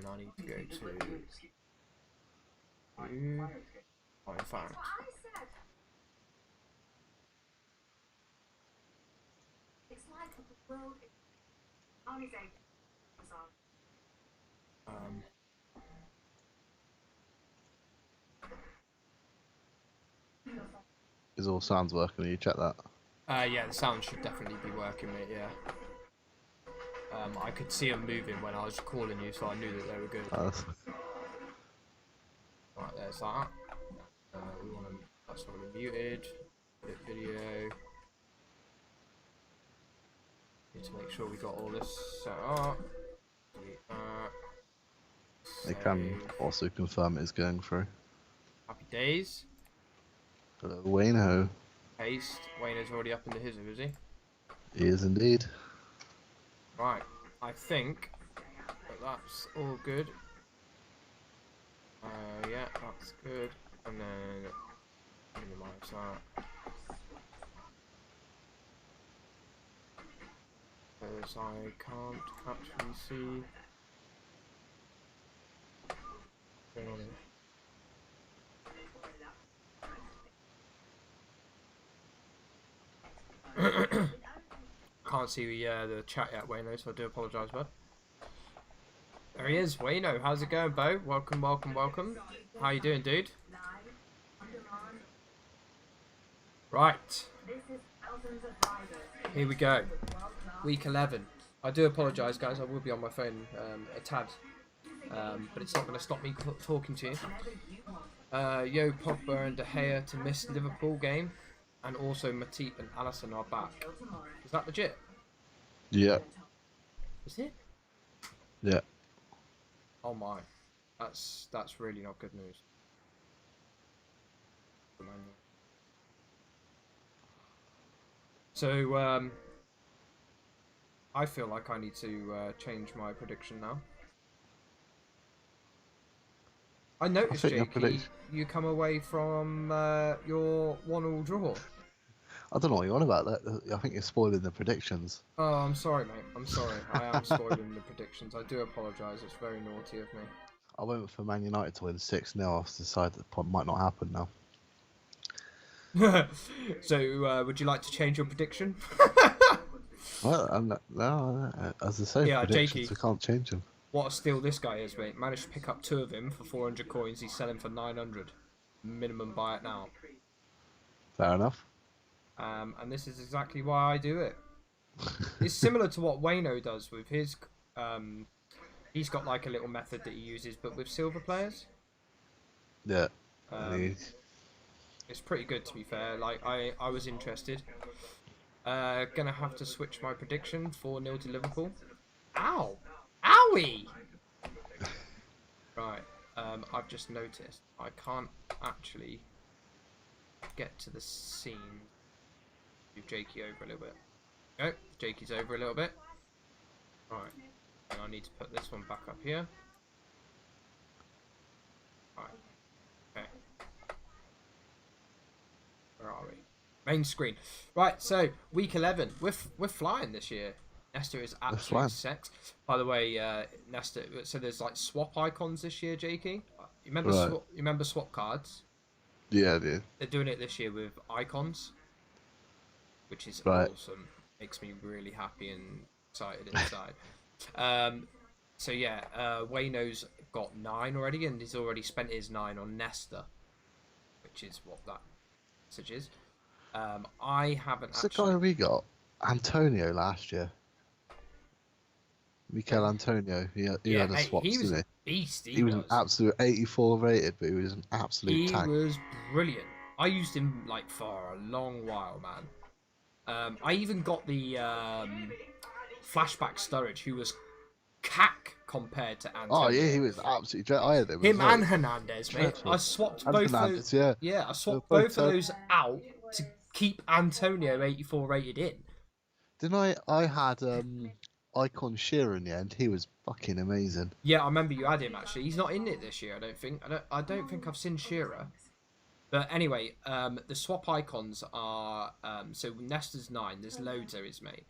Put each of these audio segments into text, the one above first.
I need to go to... Oh, in fact... Is all sounds working? You check that? Yeah, the sound should definitely be working, mate, yeah. I could see them moving when I was calling you, so I knew that they were good. Right, there's that. We want to... That's already muted. Edit video. Need to make sure we got all this set up. Delete that. They can also confirm it's going through. Happy days. Hello, Wayno. Paste. Wayne is already up in the hizzer, is he? He is indeed. Right. I think that that's all good. Yeah, that's good. And then minimize that. Because I can't actually see what's going on here. Can't see the chat yet, Wayno, so I do apologise, bud. There he is, Wayno. How's it going, Bo? Welcome, welcome, welcome. How you doing, dude? Right. Here we go. Week 11. I do apologise, guys. I will be on my phone a tad. But it's not going to stop me talking to you. Yo, Pogba and De Gea to miss Liverpool game. And also Matip and Alisson are back. Is that legit? Yeah. Is it? Yeah. Oh my. That's really not good news. So, I feel like I need to change my prediction now. I noticed, Jakey, you come away from your 1-1 draw. I don't know what you're on about. That I think you're spoiling the predictions. Oh, I'm sorry, mate. I'm sorry. I am spoiling the predictions. I do apologise. It's very naughty of me. I went for Man United to win 6-0. I've decided that might not happen now. So, would you like to change your prediction? Well, no, as I say, Yeah, predictions, Jakey. we can't change them. What a steal this guy is, mate. Managed to pick up 2 of him for 400 coins. He's selling for 900. Minimum buy it now. Fair enough. And this is exactly why I do it. It's similar to what Wayno does with his... he's got like a little method that he uses, but with silver players. Yeah. It's pretty good, to be fair. Like, I was interested. Gonna have to switch my prediction. 4-0 to Liverpool. Ow! Owie! Right. I've just noticed I can't actually get to the scene. Move Jakey over a little bit. Go. Jakey's over a little bit. Right. And I need to put this one back up here. Right. Okay. Where are we? Main screen. Right, so week 11. We're flying this year. Nesta is absolute sex. By the way, Nesta. So there's like swap icons this year, Jakey. You remember? Right. You remember swap cards? Yeah, dude. They're doing it this year with icons, which is right. Awesome. Makes me really happy and excited inside. So yeah, Wayno's got 9 already, and he's already spent his 9 on Nesta, which is what that message is. I haven't. What's the guy we got? Antonio last year. Mikel Antonio. He had a swap, he was didn't a beast. He was an absolute 84 rated, but he was an absolute tank. He was brilliant. I used him like for a long while, man. I even got the flashback Sturridge, who was cack compared to Antonio. Oh yeah, he was absolutely. I had him and Hernandez, mate. I swapped both those. Yeah, I swapped both of those out to keep Antonio 84 rated in. Didn't I had Icon Shearer in the end. He was fucking amazing. Yeah, I remember you had him actually. He's not in it this year, I don't think. I don't think I've seen Shearer. But anyway, the swap icons are so Nesta's 9. There's loads there is, mate.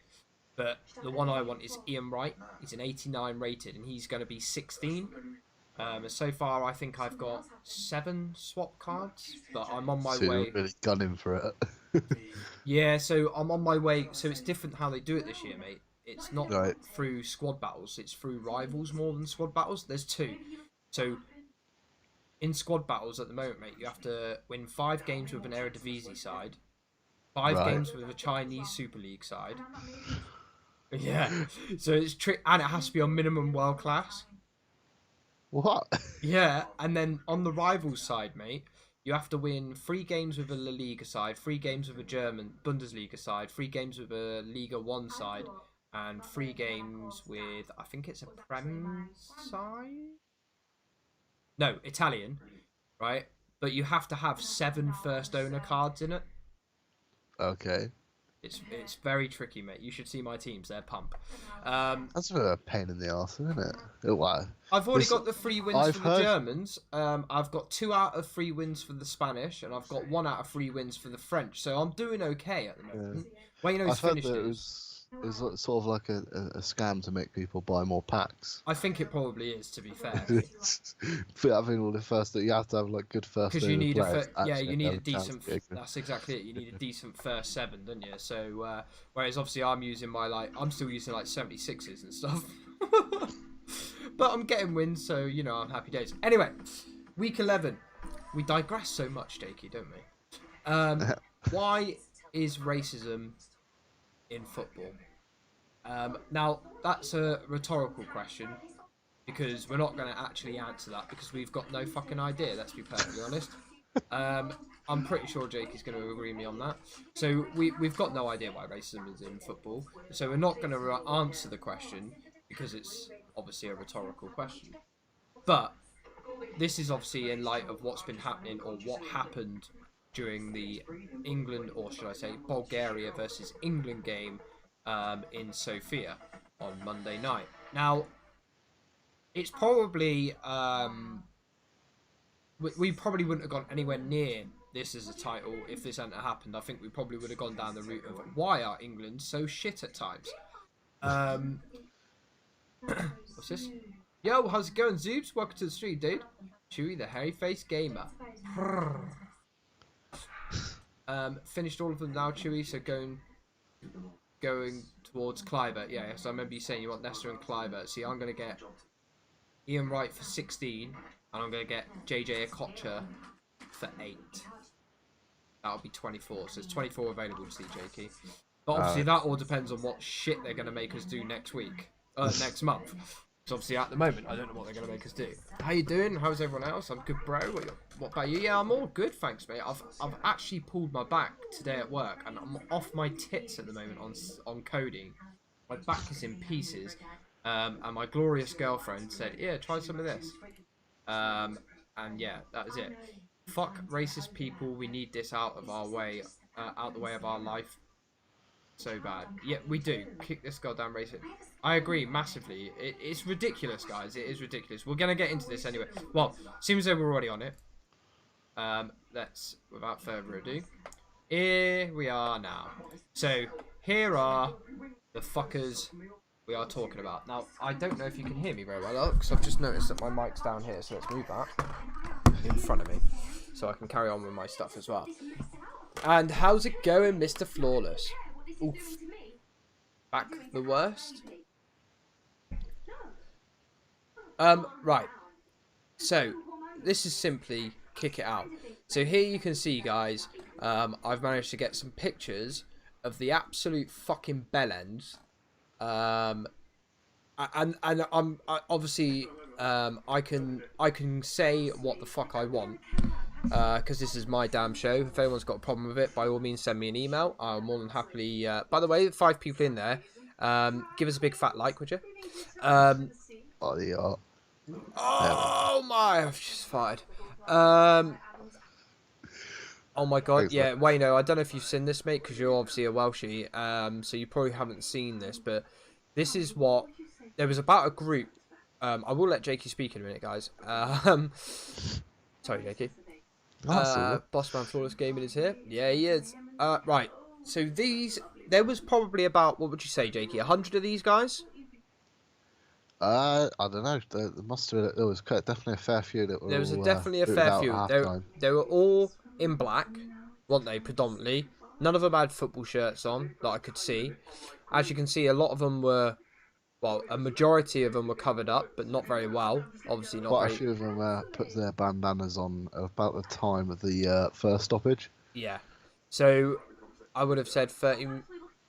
But the one I want is Ian Wright. He's an 89 rated, and he's going to be 16. And so far, I think I've got 7 swap cards, but I'm on my So way. you're really gunning for it. Yeah, so I'm on my way. So it's different how they do it this year, mate. It's not Right. through squad battles. It's through rivals more than squad battles. There's 2. So in squad battles at the moment, mate, you have to win 5 games with an Eredivisie side, 5 Right. games with a Chinese Super League side. Yeah, so it's and it has to be on minimum world class. What? Yeah, and then on the rivals side, mate, you have to win 3 games with a La Liga side, 3 games with a German Bundesliga side, 3 games with a Liga 1 side, and 3 games with, I think it's a Prem side? No, Italian, right? But you have to have 7 first owner cards in it. Okay. It's very tricky, mate. You should see my teams; they're pump. That's a bit of a pain in the arse, isn't it? Wow. I've already got the 3 wins I've for the heard- Germans. I've got 2 out of 3 wins for the Spanish, and I've got 1 out of 3 wins for the French. So I'm doing okay at the moment. Wayno's I've heard finished that his. it was sort of like a scam to make people buy more packs. I think it probably is, to be fair. For having all the first, you have to have like good first. Because you need players yeah, actually you need have a a chance decent. to get good. That's exactly it. You need a decent first 7, don't you? So whereas obviously I'm using I'm still using like 76s and stuff. But I'm getting wins, so you know I'm happy days. Anyway, week 11. We digress so much, Jakey, don't we? Why is racism in football? Now that's a rhetorical question, because we're not going to actually answer that because we've got no fucking idea. Let's be perfectly honest. I'm pretty sure Jakey's going to agree with me on that. So we've got no idea why racism is in football. So we're not going to answer the question because it's obviously a rhetorical question. But this is obviously in light of what's been happening, or what happened during the England, or should I say Bulgaria versus England game in Sofia on Monday night. Now, it's probably we probably wouldn't have gone anywhere near this as a title if this hadn't happened. I think we probably would have gone down the route of why are England so shit at times. What's this? Yo, how's it going, Zoobs? Welcome to the street, dude. Chewy, the hairy-faced gamer. Finished all of them now, Chewy. So going towards Clivert. Yeah, so I remember you saying you want Nesta and Clivert. See, I'm going to get Ian Wright for 16, and I'm going to get JJ Okocha for 8. That'll be 24. So it's 24 available to see, Jakey. But obviously that all depends on what shit they're going to make us do next week. Next month. Because obviously at the moment, I don't know what they're going to make us do. How you doing? How's everyone else? I'm good, bro. What about you? Yeah, I'm all good, thanks, mate. I've actually pulled my back today at work, and I'm off my tits at the moment on coding. My back is in pieces, and my glorious girlfriend said, "Yeah, try some of this." And yeah, that was it. Fuck racist people. We need this out of our way, out the way of our life. So bad. Yeah, we do. Kick this goddamn racist. I agree massively. It's ridiculous, guys. It is ridiculous. We're going to get into this anyway. Well, seems though we're already on it. Let's, without further ado, here we are now. So, here are the fuckers we are talking about. Now, I don't know if you can hear me very well, because I've just noticed that my mic's down here, so let's move that in front of me, so I can carry on with my stuff as well. And how's it going, Mr. Flawless? Oof. Back the worst. Right. So, this is simply kick it out. So here you can see, guys, I've managed to get some pictures of the absolute fucking bellends. And I'm obviously I can say what the fuck I want. Because this is my damn show. If anyone's got a problem with it, by all means send me an email. I'll more than happily... by the way, 5 people in there. Give us a big fat like, would you? Oh, yeah. Oh my... I've just fired. Oh my god, yeah, Wayno, I don't know if you've seen this, mate, because you're obviously a Welshie. So you probably haven't seen this, but this is what... There was about a group... I will let Jakey speak in a minute, guys. Sorry, Jakey. Bossman Flawless Gaming is here. Yeah, he is. Right. So these there was probably about, what would you say, Jakey, 100 of these guys? I don't know. There must have there was definitely a fair few that were There was all definitely a booted fair out few. at half time. They were all in black, weren't they, predominantly? None of them had football shirts on that I could see. As you can see, a lot of them were, well, a majority of them were covered up, but not very well. Obviously, not Quite a very. few of them put their bandanas on about the time of the first stoppage. Yeah. So I would have said 30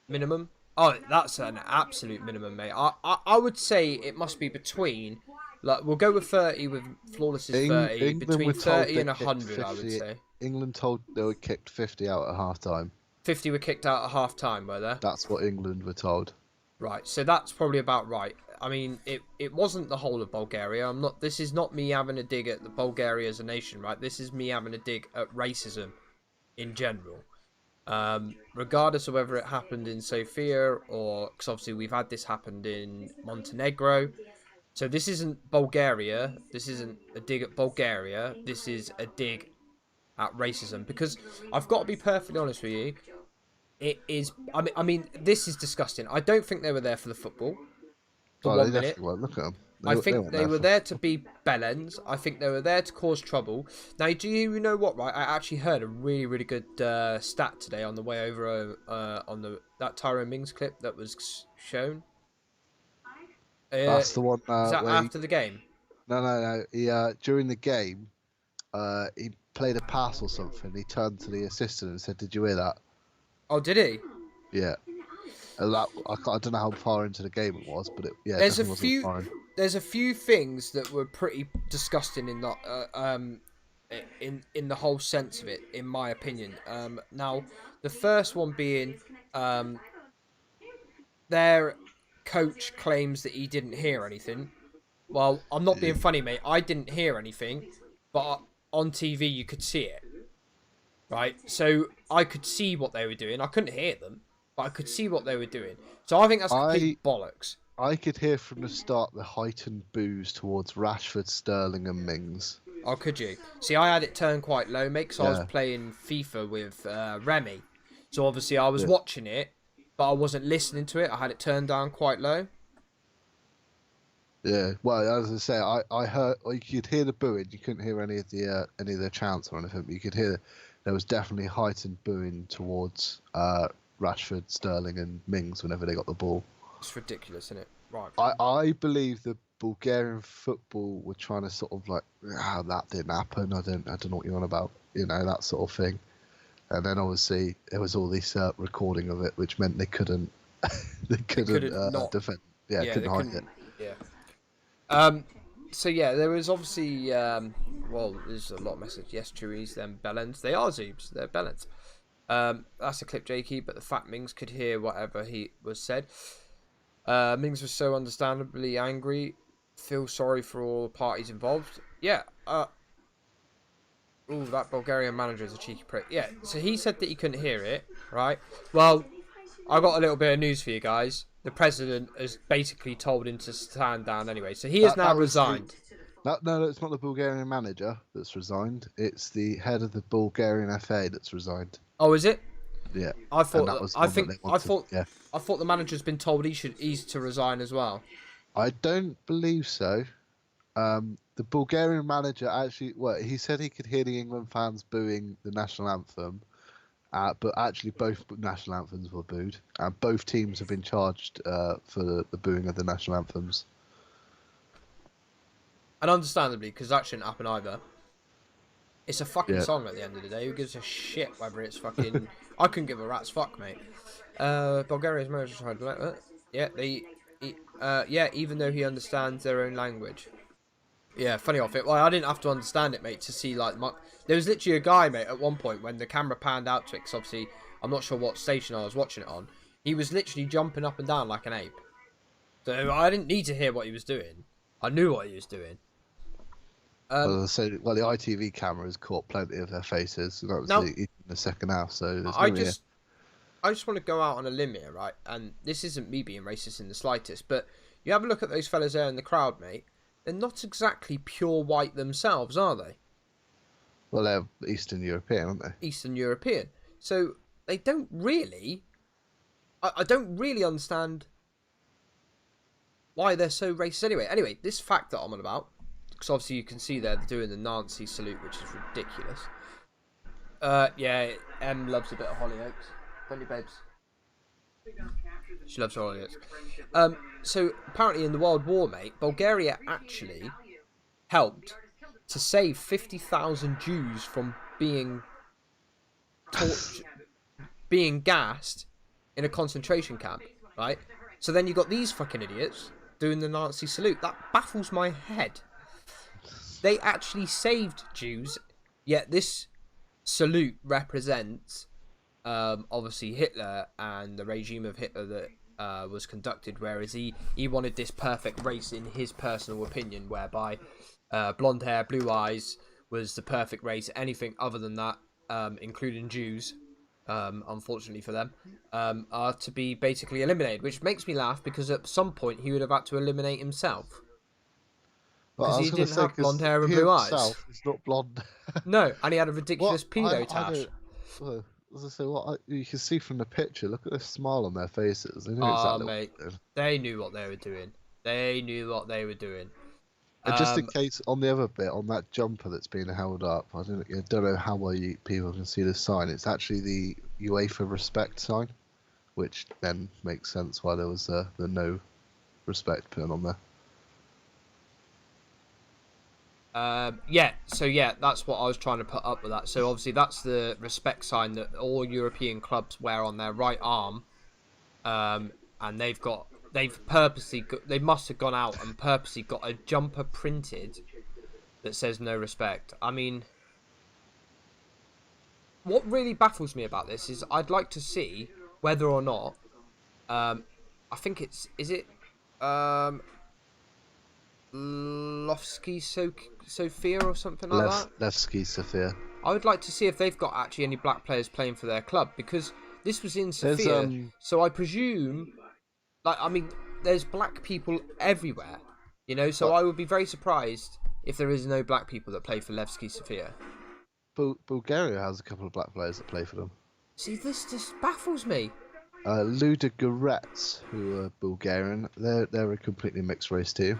minimum. Oh, that's an absolute minimum, mate. I would say it must be between, like, we'll go with 30 with Flawless is 30. England were Between told 30 they and kicked 100, I would 50. say. England told they were kicked 50 out at half time. 50 were kicked out at half time, were there? That's what England were told. Right, so that's probably about right. I mean, it wasn't the whole of Bulgaria. This is not me having a dig at the Bulgaria as a nation, right? This is me having a dig at racism in general. Regardless of whether it happened in Sofia or, because obviously we've had this happened in Montenegro. So this isn't Bulgaria. This isn't a dig at Bulgaria. This is a dig at racism. Because I've got to be perfectly honest with you. It is. I mean, this is disgusting. I don't think they were there for the football. For Oh, 1 they minute. definitely won't. Look at them. I think they were for... there to be bellends. I think they were there to cause trouble. Now, do you know what? Right, I actually heard a really, really good stat today on the way over on that Tyrone Mings clip that was shown. That's the one. Is that where after the game? No. He during the game, he played a pass or something. He turned to the assistant and said, "Did you hear that?" Oh, did he? Yeah. That I don't know how far into the game it was, but it There's a definitely few. wasn't fine. There's a few things that were pretty disgusting in that in the whole sense of it, in my opinion. Now, the first one being their coach claims that he didn't hear anything. Well, I'm not being funny, mate. I didn't hear anything, but on TV you could see it. Right? So I could see what they were doing. I couldn't hear them, but I could see what they were doing. So I think that's complete bollocks. I could hear from the start the heightened boos towards Rashford, Sterling, and Mings. Oh, could you? See, I had it turned quite low, mate, because I was playing FIFA with Remy. So obviously I was watching it, but I wasn't listening to it. I had it turned down quite low. Yeah, well, as I say, I heard. You could hear the booing. You couldn't hear any of the chants or anything. But you could hear there was definitely heightened booing towards Rashford, Sterling, and Mings whenever they got the ball. It's ridiculous, isn't it? Right. I believe the Bulgarian football were trying to sort of like, that didn't happen. I don't know what you're on about. That sort of thing. And then obviously there was all this recording of it, which meant they couldn't defend. Yeah, couldn't hide it. Yeah. So yeah, there was obviously well, there's a lot of message. Yes, Chewy's, them bellends. They are Zoobs. They're bellends. That's a clip, Jakey, but the fat Mings could hear whatever he was said. Mings was so understandably angry. Feel sorry for all the parties involved. Yeah. Ooh, that Bulgarian manager is a cheeky prick. Yeah, so he said that he couldn't hear it, right? Well, I got a little bit of news for you guys. The president has basically told him to stand down anyway. So he has now resigned. No, it's not the Bulgarian manager that's resigned. It's the head of the Bulgarian FA that's resigned. Oh, is it? Yeah. I thought the manager's been told he's to resign as well. I don't believe so. The Bulgarian manager actually, he said he could hear the England fans booing the national anthem, but actually both national anthems were booed, and both teams have been charged for the booing of the national anthems. And understandably, because that shouldn't happen either. It's a fucking song at the end of the day. Who gives a shit whether it's fucking... I couldn't give a rat's fuck, mate. Bulgaria's manager tried to... Yeah, even though he understands their own language. Yeah, funny off it. Well, I didn't have to understand it, mate, to see, like... There was literally a guy, mate, at one point, when the camera panned out to it, because obviously, I'm not sure what station I was watching it on. He was literally jumping up and down like an ape. So I didn't need to hear what he was doing. I knew what he was doing. The ITV cameras caught plenty of their faces. And that was in the second half. So I just want to go out on a limb here, right? And this isn't me being racist in the slightest, but you have a look at those fellas there in the crowd, mate. They're not exactly pure white themselves, are they? Well, they're Eastern European, aren't they? Eastern European. So they don't really I don't really understand why they're so racist anyway. This fact that I'm on about, because obviously you can see they're doing the Nazi salute, which is ridiculous. Yeah, Em loves a bit of Hollyoaks. Don't you, babes? She loves Hollyoaks. So apparently in the World War, mate, Bulgaria actually helped to save 50,000 Jews from being being gassed in a concentration camp, right? So then you got these fucking idiots doing the Nazi salute. That baffles my head. They actually saved Jews, yet this salute represents obviously Hitler and the regime of Hitler that was conducted, whereas he wanted this perfect race in his personal opinion, whereby blonde hair, blue eyes was the perfect race. Anything other than that, including Jews, unfortunately for them, are to be basically eliminated, which makes me laugh because at some point he would have had to eliminate himself. Because he didn't have blonde hair and blue eyes. He's not blonde. No, and he had a ridiculous pedo tash. As I say, you can see from the picture, look at the smile on their faces. They knew exactly mate, what they did. They knew what they were doing. They knew what they were doing. And just in case, on the other bit, on that jumper that's being held up, I don't know how well people can see the sign. It's actually the UEFA respect sign, which then makes sense why there was the no respect pin on there. Yeah, that's what I was trying to put up with that. So obviously that's the respect sign that all European clubs wear on their right arm, and they must have gone out and purposely got a jumper printed that says no respect. I mean, what really baffles me about this is I'd like to see whether or not, I think is it Lofsky Sofia or something like that? Levski Sofia. I would like to see if they've got actually any black players playing for their club, because this was in Sofia, so I presume, there's black people everywhere, so I would be very surprised if there is no black people that play for Levski Sofia. Bulgaria has a couple of black players that play for them. See, this just baffles me. Luda Gorets, who are Bulgarian, they're a completely mixed race team.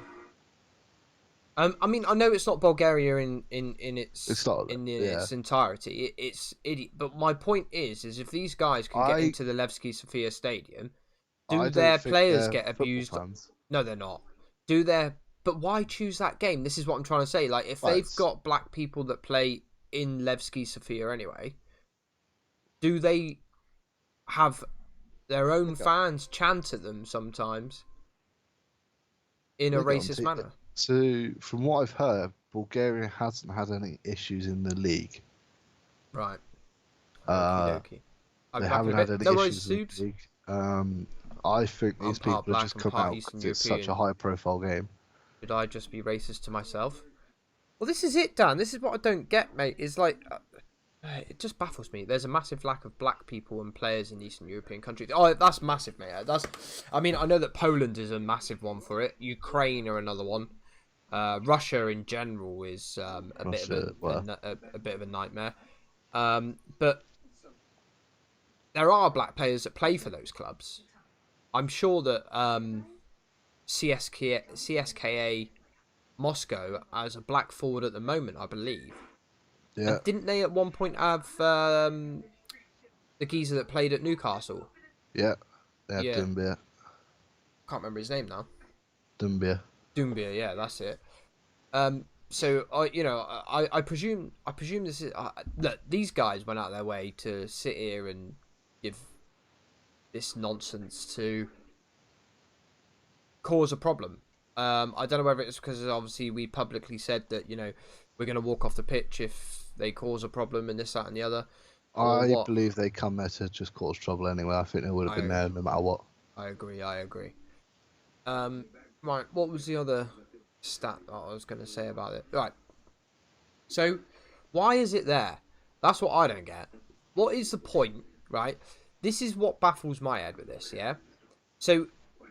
I mean, I know it's not Bulgaria in its entirety. It's idiot. But my point is if these guys can get into the Levski Sofia Stadium, do their players get abused? Fans. No, they're not. But why choose that game? This is what I'm trying to say. Like, if they've got black people that play in Levski Sofia anyway, do they have their own fans chant at them sometimes in a racist manner? So, from what I've heard, Bulgaria hasn't had any issues in the league. Right. They haven't had any issues in the league. I think these people have just come out because it's such a high-profile game. Should I just be racist to myself? Well, this is it, Dan. This is what I don't get, mate. It's like, it just baffles me. There's a massive lack of black people and players in Eastern European countries. Oh, that's massive, mate. I mean, I know that Poland is a massive one for it. Ukraine are another one. Russia in general is a bit of a nightmare. But there are black players that play for those clubs. I'm sure that CSKA Moscow has a black forward at the moment, I believe. Yeah. And didn't they at one point have the geezer that played at Newcastle? Yeah, they had Doumbia. Can't remember his name now. Doumbia, yeah, that's it. So I presume this is look, these guys went out their way to sit here and give this nonsense to cause a problem. I don't know whether it's because obviously we publicly said that we're going to walk off the pitch if they cause a problem and this, that, and the other. I believe they come there to just cause trouble anyway. I think they would have been there no matter what. I agree. Right, what was the other stat that I was going to say about it? Right. So, why is it there? That's what I don't get. What is the point, right? This is what baffles my head with this, yeah? So,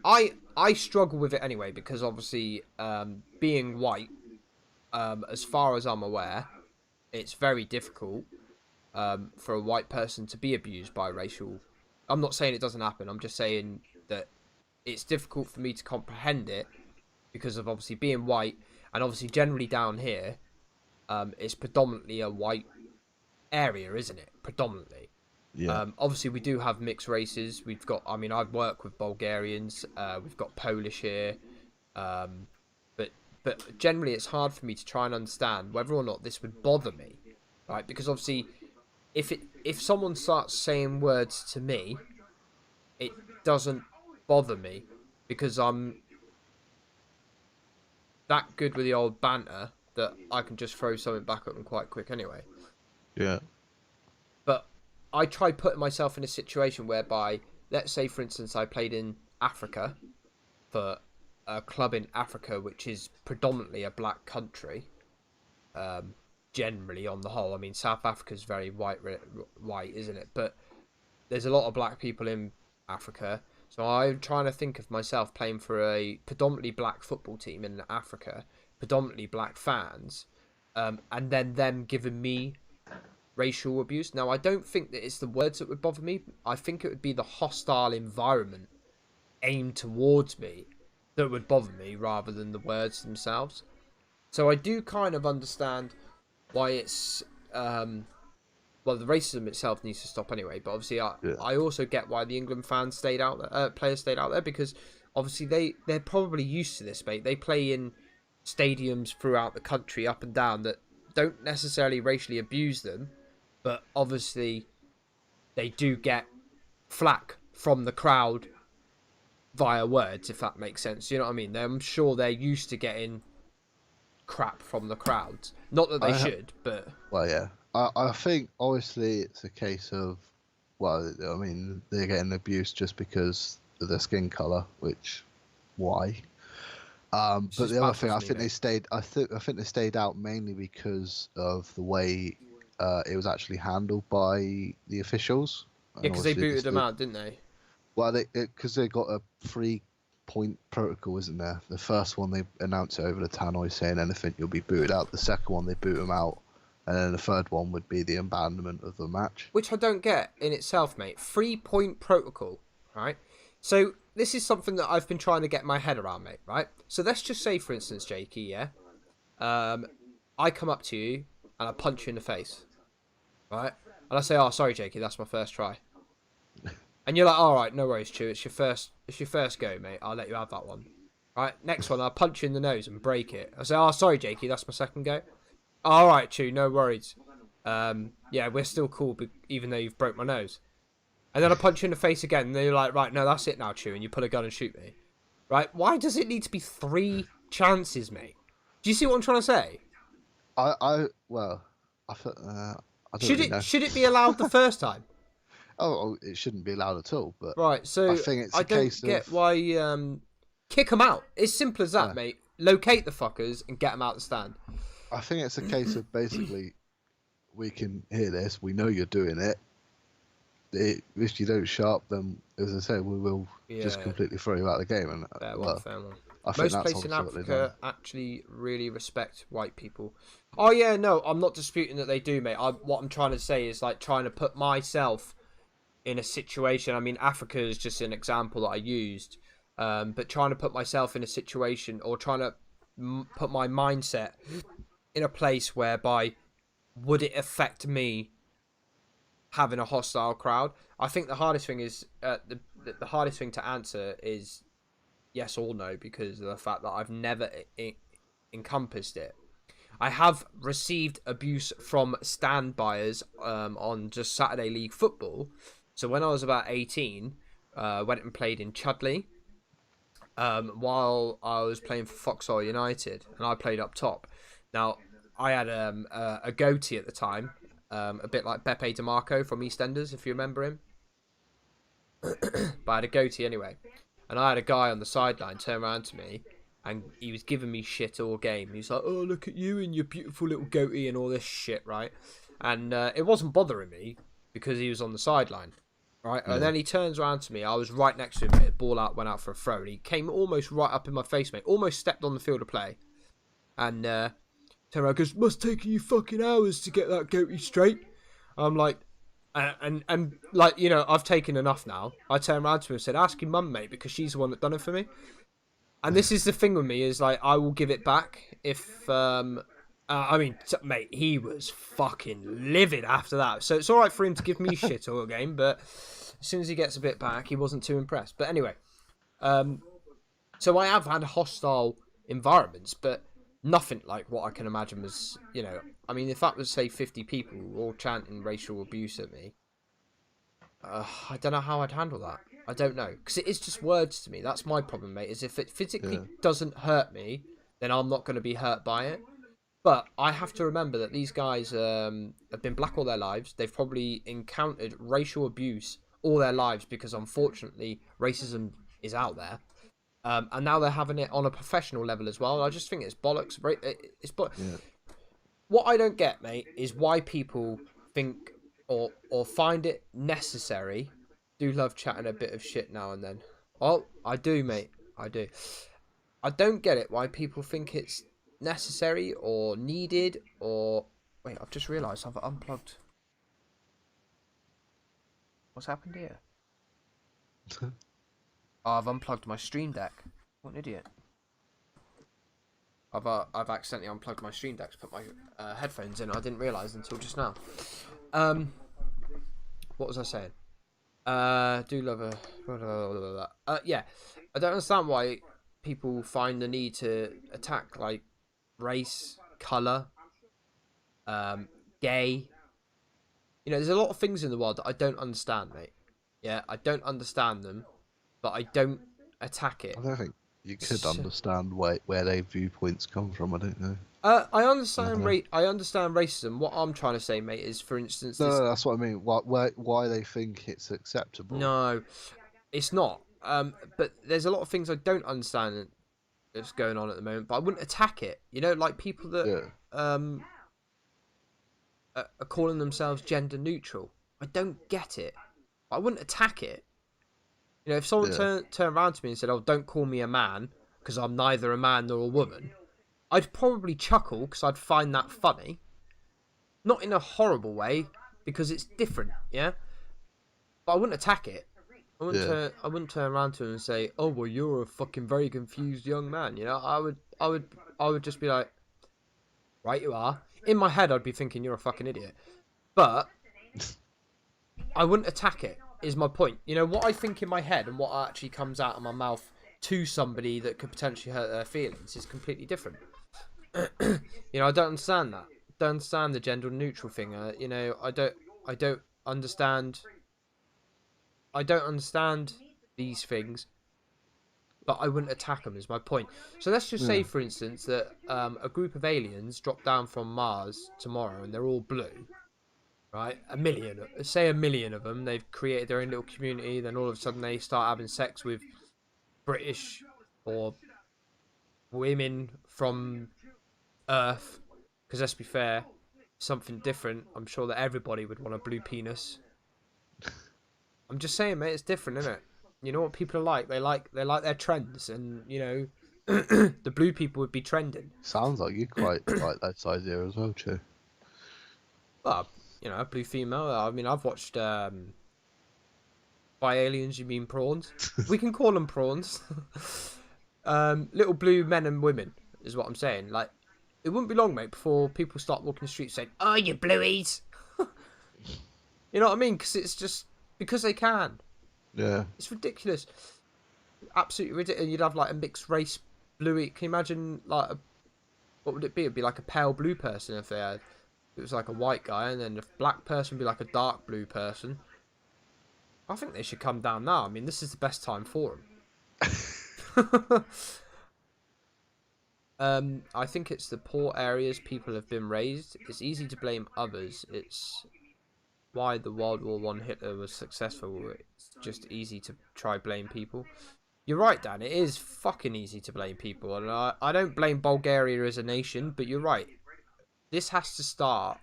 I struggle with it anyway because obviously being white, as far as I'm aware, it's very difficult for a white person to be abused by racial I'm not saying it doesn't happen. I'm just saying that it's difficult for me to comprehend it because of obviously being white, and obviously generally down here, it's predominantly a white area, isn't it? Predominantly. Yeah. Obviously, we do have mixed races. We've got, I mean, I've worked with Bulgarians. We've got Polish here. But generally, it's hard for me to try and understand whether or not this would bother me, right? Because obviously, if someone starts saying words to me, it doesn't bother me because I'm that good with the old banter that I can just throw something back at them quite quick anyway. Yeah. But I try putting myself in a situation whereby, let's say, for instance, I played in Africa for a club in Africa, which is predominantly a black country. Generally, on the whole, I mean, South Africa's very white, isn't it? But there's a lot of black people in Africa. So I'm trying to think of myself playing for a predominantly black football team in Africa, predominantly black fans, and then them giving me racial abuse. Now, I don't think that it's the words that would bother me. I think it would be the hostile environment aimed towards me that would bother me rather than the words themselves. So I do kind of understand why it's... well, the racism itself needs to stop anyway, but obviously I also get why the England fans stayed out there, players stayed out there, because obviously they're probably used to this, mate. They play in stadiums throughout the country, up and down, that don't necessarily racially abuse them, but obviously they do get flack from the crowd via words, if that makes sense. You know what I mean? I'm sure they're used to getting crap from the crowds. Not that they should, but... Well, yeah. I think, obviously, it's a case of, well, I mean, they're getting abused just because of their skin colour, which, why? But the other thing, I think they stayed. I think they stayed out mainly because of the way it was actually handled by the officials. Yeah, because they booted them out, didn't they? Well, because they got a 3-point protocol, isn't there? The first one, they announced it over the tannoy saying anything, you'll be booted out. The second one, they boot them out. And then the third one would be the abandonment of the match. Which I don't get in itself, mate. 3-point protocol, right? So this is something that I've been trying to get my head around, mate, right? So let's just say, for instance, Jakey, yeah? I come up to you and I punch you in the face, right? And I say, oh, sorry, Jakey, that's my first try. And you're like, all right, no worries, Chew. It's your first go, mate. I'll let you have that one. Right? Next one, I'll punch you in the nose and break it. I say, oh, sorry, Jakey, that's my second go. All right, Chew, no worries. Yeah, we're still cool, but even though you've broke my nose. And then I punch you in the face again, and then you're like, right, no, that's it now, Chew, and you pull a gun and shoot me. Right? Why does it need to be 3 chances, mate? Do you see what I'm trying to say? I don't really know. Should it be allowed the first time? Oh, it shouldn't be allowed at all. But right, so I think it's a case don't get why kick them out. It's simple as that, mate. Locate the fuckers and get them out the stand. I think it's a case of basically, we can hear this, we know you're doing it. If you don't sharp, then as I say, we will just completely throw you out of the game. And fair one. I think most places in Africa actually really respect white people. Oh yeah, no, I'm not disputing that they do, mate. What I'm trying to say is like trying to put myself in a situation. I mean, Africa is just an example that I used, but trying to put myself in a situation, or trying to put my mindset in a place whereby would it affect me having a hostile crowd. I think the hardest thing is the hardest thing to answer is yes or no, because of the fact that I've never encompassed it. I have received abuse from stand buyers on just Saturday League football. So when I was about 18, went and played in Chudley while I was playing for Foxhole United, and I played up top. Now, I had a goatee at the time, a bit like Beppe DeMarco from EastEnders, if you remember him. But I had a goatee anyway. And I had a guy on the sideline turn around to me, and he was giving me shit all game. He's like, oh, look at you and your beautiful little goatee and all this shit, right? And it wasn't bothering me because he was on the sideline, right? Yeah. And then he turns around to me. I was right next to him, mate. The ball went out for a throw. And he came almost right up in my face, mate. Almost stepped on the field of play. And turned around, goes, must take you fucking hours to get that goatee straight. I'm like, And like, you know, I've taken enough now. I turned around to him and said, ask your mum, mate, because she's the one that done it for me. And this is the thing with me, is like, I will give it back if I mean, mate, he was fucking livid after that. So it's all right for him to give me shit all game, but as soon as he gets a bit back, he wasn't too impressed. But anyway, so I have had hostile environments, but nothing like what I can imagine was, you know, I mean, if that was, say, 50 people all chanting racial abuse at me, I don't know how I'd handle that. I don't know, because it is just words to me. That's my problem, mate, is if it physically doesn't hurt me, then I'm not going to be hurt by it. But I have to remember that these guys have been black all their lives. They've probably encountered racial abuse all their lives because, unfortunately, racism is out there. And now they're having it on a professional level as well. I just think it's bollocks. What I don't get, mate, is why people think or find it necessary. Do love chatting a bit of shit now and then. Oh, I do, mate. I do. I don't get it why people think it's necessary or needed or... Wait, I've just realised I've unplugged. What's happened here? Oh, I've unplugged my Stream Deck. What an idiot. I've accidentally unplugged my Stream Deck to put my headphones in. I didn't realise until just now. What was I saying? Do love a... yeah. I don't understand why people find the need to attack, like, race, colour, gay. You know, there's a lot of things in the world that I don't understand, mate. Yeah, I don't understand them, but I don't attack it. I don't think you could understand where their viewpoints come from. I don't know. I understand racism. What I'm trying to say, mate, is, for instance... No, that's what I mean. Why they think it's acceptable. No, it's not. But there's a lot of things I don't understand that's going on at the moment, but I wouldn't attack it. You know, like people that are calling themselves gender neutral. I don't get it. I wouldn't attack it. You know, if someone turned around to me and said, "Oh, don't call me a man because I'm neither a man nor a woman," I'd probably chuckle because I'd find that funny. Not in a horrible way, because it's different, yeah? But I wouldn't attack it. I wouldn't turn around to him and say, "Oh, well, you're a fucking very confused young man." You know, I would just be like, "Right, you are." In my head, I'd be thinking, "You're a fucking idiot," but I wouldn't attack it. Is my point. You know, what I think in my head and what actually comes out of my mouth to somebody that could potentially hurt their feelings is completely different. You know, I don't understand that. Don't understand the gender neutral thing. You know, I don't understand. I don't understand these things, but I wouldn't attack them, is my point. So let's just say, for instance, that a group of aliens drop down from Mars tomorrow and they're all blue, right? Say a million of them. They've created their own little community, then all of a sudden they start having sex with British or women from Earth, because let's be fair, something different. I'm sure that everybody would want a blue penis. I'm just saying, mate, it's different, isn't it? You know what people are like? They like their trends, and you know, the blue people would be trending. Sounds like you quite like that idea as well, too. Well, you know, a blue female. I mean, I've watched. By aliens, you mean prawns? We can call them prawns. Little blue men and women is what I'm saying. Like, it wouldn't be long, mate, before people start walking the streets saying, "Oh, you blueies." You know what I mean? Because it's just because they can. Yeah. It's ridiculous. Absolutely ridiculous. You'd have like a mixed race bluey. Can you imagine like what would it be? It'd be like a pale blue person if they had. It was like a white guy, and then a black person would be like a dark blue person. I think they should come down now. I mean, this is the best time for them. I think it's the poor areas people have been raised. It's easy to blame others. It's why the World War One Hitler was successful. It's just easy to try blame people. You're right, Dan. It is fucking easy to blame people, and I don't blame Bulgaria as a nation, but you're right. This has to start.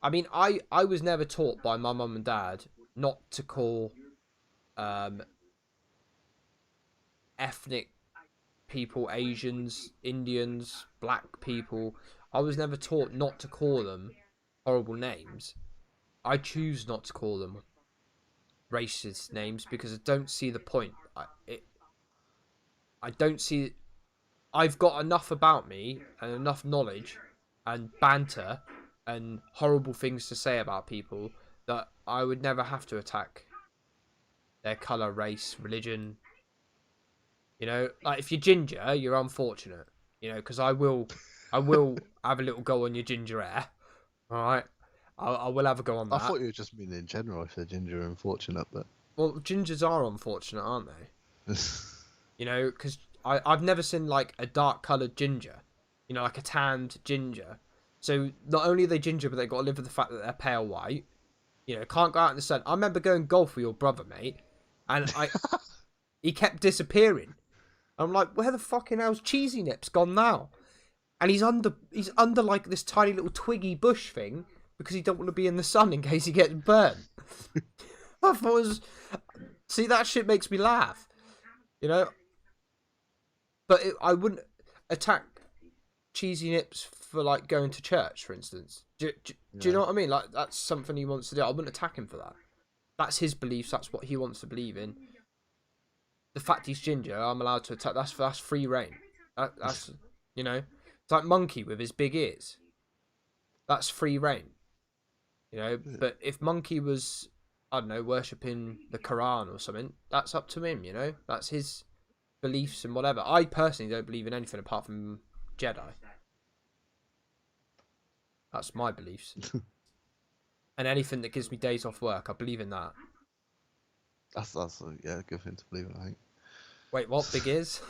I mean, I was never taught by my mum and dad not to call ethnic people, Asians, Indians, black people. I was never taught not to call them horrible names. I choose not to call them racist names because I don't see the point. I don't see. I've got enough about me and enough knowledge and banter and horrible things to say about people that I would never have to attack their colour, race, religion. You know, like if you're ginger, you're unfortunate. You know, because I will have a little go on your ginger hair. All right, I will have a go on that. I thought you were just meaning in general if they're ginger and unfortunate, but Well, gingers are unfortunate, aren't they? You know, because I've never seen like a dark coloured ginger. You know, like a tanned ginger. So not only are they ginger, but they've got to live with the fact that they're pale white. You know, can't go out in the sun. I remember going golf with your brother, mate, and he kept disappearing. I'm like, where the fucking hell's Cheesy Nips gone now? And he's under like this tiny little twiggy bush thing because he don't want to be in the sun in case he gets burnt. I thought it was, see, that shit makes me laugh, you know. But I wouldn't attack Cheesy Nips for like going to church, for instance. Do you know what I mean? Like that's something he wants to do. I wouldn't attack him for that. That's his beliefs. That's what he wants to believe in. The fact he's ginger, I'm allowed to attack. That's free reign. That's you know, it's like Monkey with his big ears. That's free reign. You know, but if Monkey was, I don't know, worshipping the Quran or something, that's up to him. You know, that's his beliefs and whatever. I personally don't believe in anything apart from Jedi. That's my beliefs. And anything that gives me days off work, I believe in that. that's a good thing to believe in, I think. Wait, what? Big is?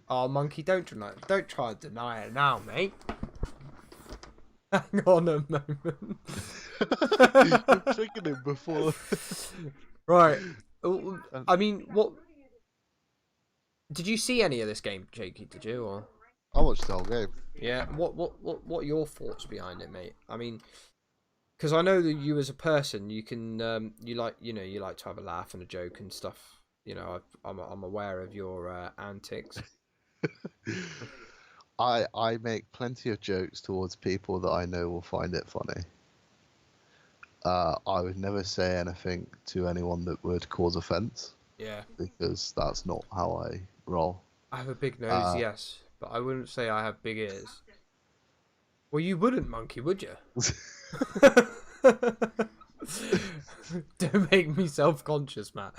Oh, Monkey, don't try to deny it now, mate. Hang on a moment. You're tricking him before. Right. I mean, what? Did you see any of this game, Jakey? Did you? Or I watched the whole game. yeah. What are your thoughts behind it, mate? I mean, because I know that you as a person, you can you like to have a laugh and a joke and stuff. You know, I'm aware of your antics. I make plenty of jokes towards people that I know will find it funny. I would never say anything to anyone that would cause offence. Yeah. Because that's not how I roll. I have a big nose, yes, but I wouldn't say I have big ears. Well, you wouldn't, Monkey, would you? Don't make me self-conscious, Matt.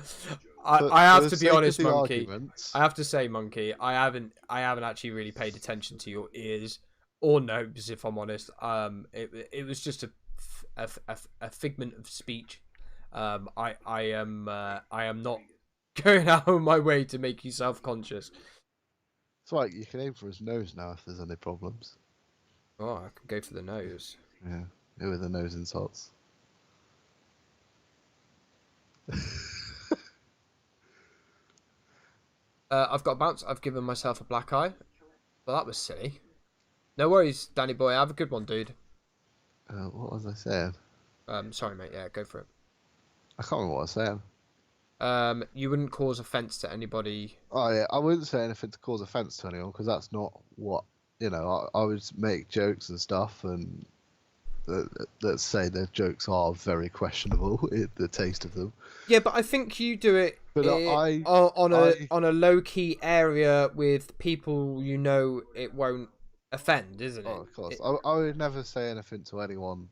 I have to be honest, Monkey. I have to say, Monkey, I haven't actually really paid attention to your ears or nose, if I'm honest. It was just a figment of speech. I am not going out of my way to make you self-conscious. It's like you can aim for his nose now if there's any problems. Oh, I can go for the nose. Yeah, go with the nose insults. I've got a bounce. I've given myself a black eye. Well, that was silly. No worries, Danny boy. Have a good one, dude. What was I saying? Sorry, mate. Yeah, go for it. I can't remember what I was saying. You wouldn't cause offence to anybody. Oh yeah, I wouldn't say anything to cause offence to anyone because that's not what I would make jokes and stuff, and let's say their jokes are very questionable, the taste of them. Yeah, but I think you do it But on a low key area with people you know it won't offend, isn't it? Oh, of course. I would never say anything to anyone,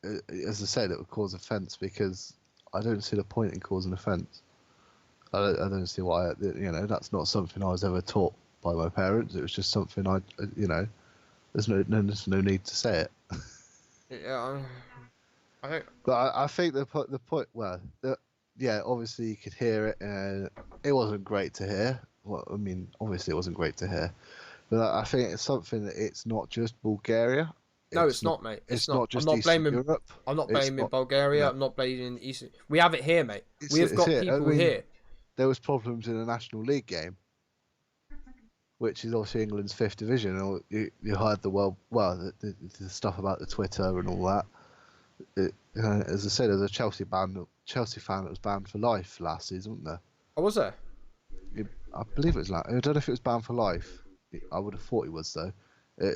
as I said, it would cause offence because I don't see the point in causing offence. I don't see why. That's not something I was ever taught by my parents. It was just something there's no need to say it. Yeah, I don't. But I think the point. Well, yeah, obviously you could hear it, and it wasn't great to hear. Well, I mean, obviously it wasn't great to hear, but I think it's something that it's not just Bulgaria. No, it's not, mate. It's not just I'm not Eastern blaming. Europe. I'm not blaming Bulgaria. No. I'm not blaming Eastern. We have it here, mate. We have got people here. There was problems in the National League game, which is obviously England's 5th division. You heard the stuff about the Twitter and all that. As I said, there's a Chelsea fan that was banned for life last season, wasn't there? Oh, was there? I believe it was. I don't know if it was banned for life. I would have thought he was though.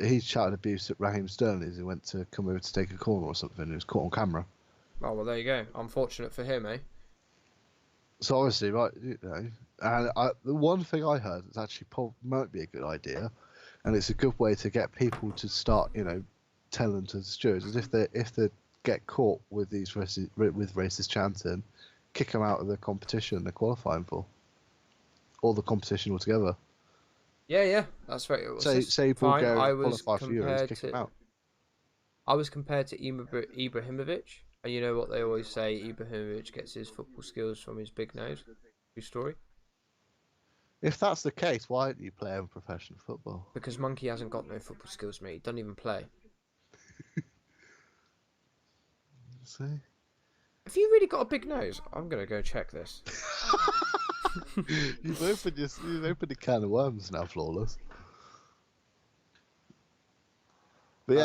He shouted abuse at Raheem Sterling as he went to come over to take a corner or something. It was caught on camera. Oh well, there you go. Unfortunate for him, eh? So obviously, right, and the one thing I heard is actually might be a good idea, and it's a good way to get people to start, telling to the stewards is if they get caught with these racist chanting, kick them out of the competition they're qualifying for, or the competition altogether. Yeah, that's right. Say fine. Bulgaria I was qualify for Euros, kick them to out. I was compared to Ibrahimovic, and you know what they always say: Ibrahimovic gets his football skills from his big nose. True story. If that's the case, why don't you play in professional football? Because Monkey hasn't got no football skills, mate. He doesn't even play. See? Have you really got a big nose? I'm gonna go check this. You've opened a can of worms now, Flawless. But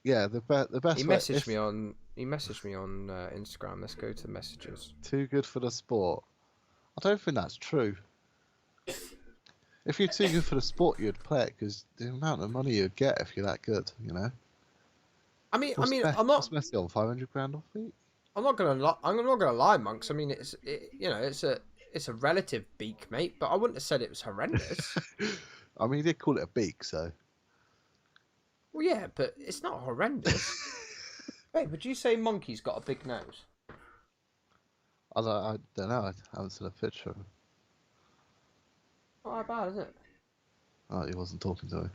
yeah, the best. He messaged me on. He messaged me on Instagram. Let's go to messages. Too good for the sport. I don't think that's true. If you're too good for the sport, you'd play it because the amount of money you'd get if you're that good, I'm not. What's Messi on 500 grand off week? I'm not gonna lie, Monks. I mean, it's a relative beak, mate. But I wouldn't have said it was horrendous. I mean, he did call it a beak, so. Well, yeah, but it's not horrendous. Wait, would you say Monkey's got a big nose? I don't know. I haven't seen a picture of him. Not that bad, is it? Oh, he wasn't talking to me.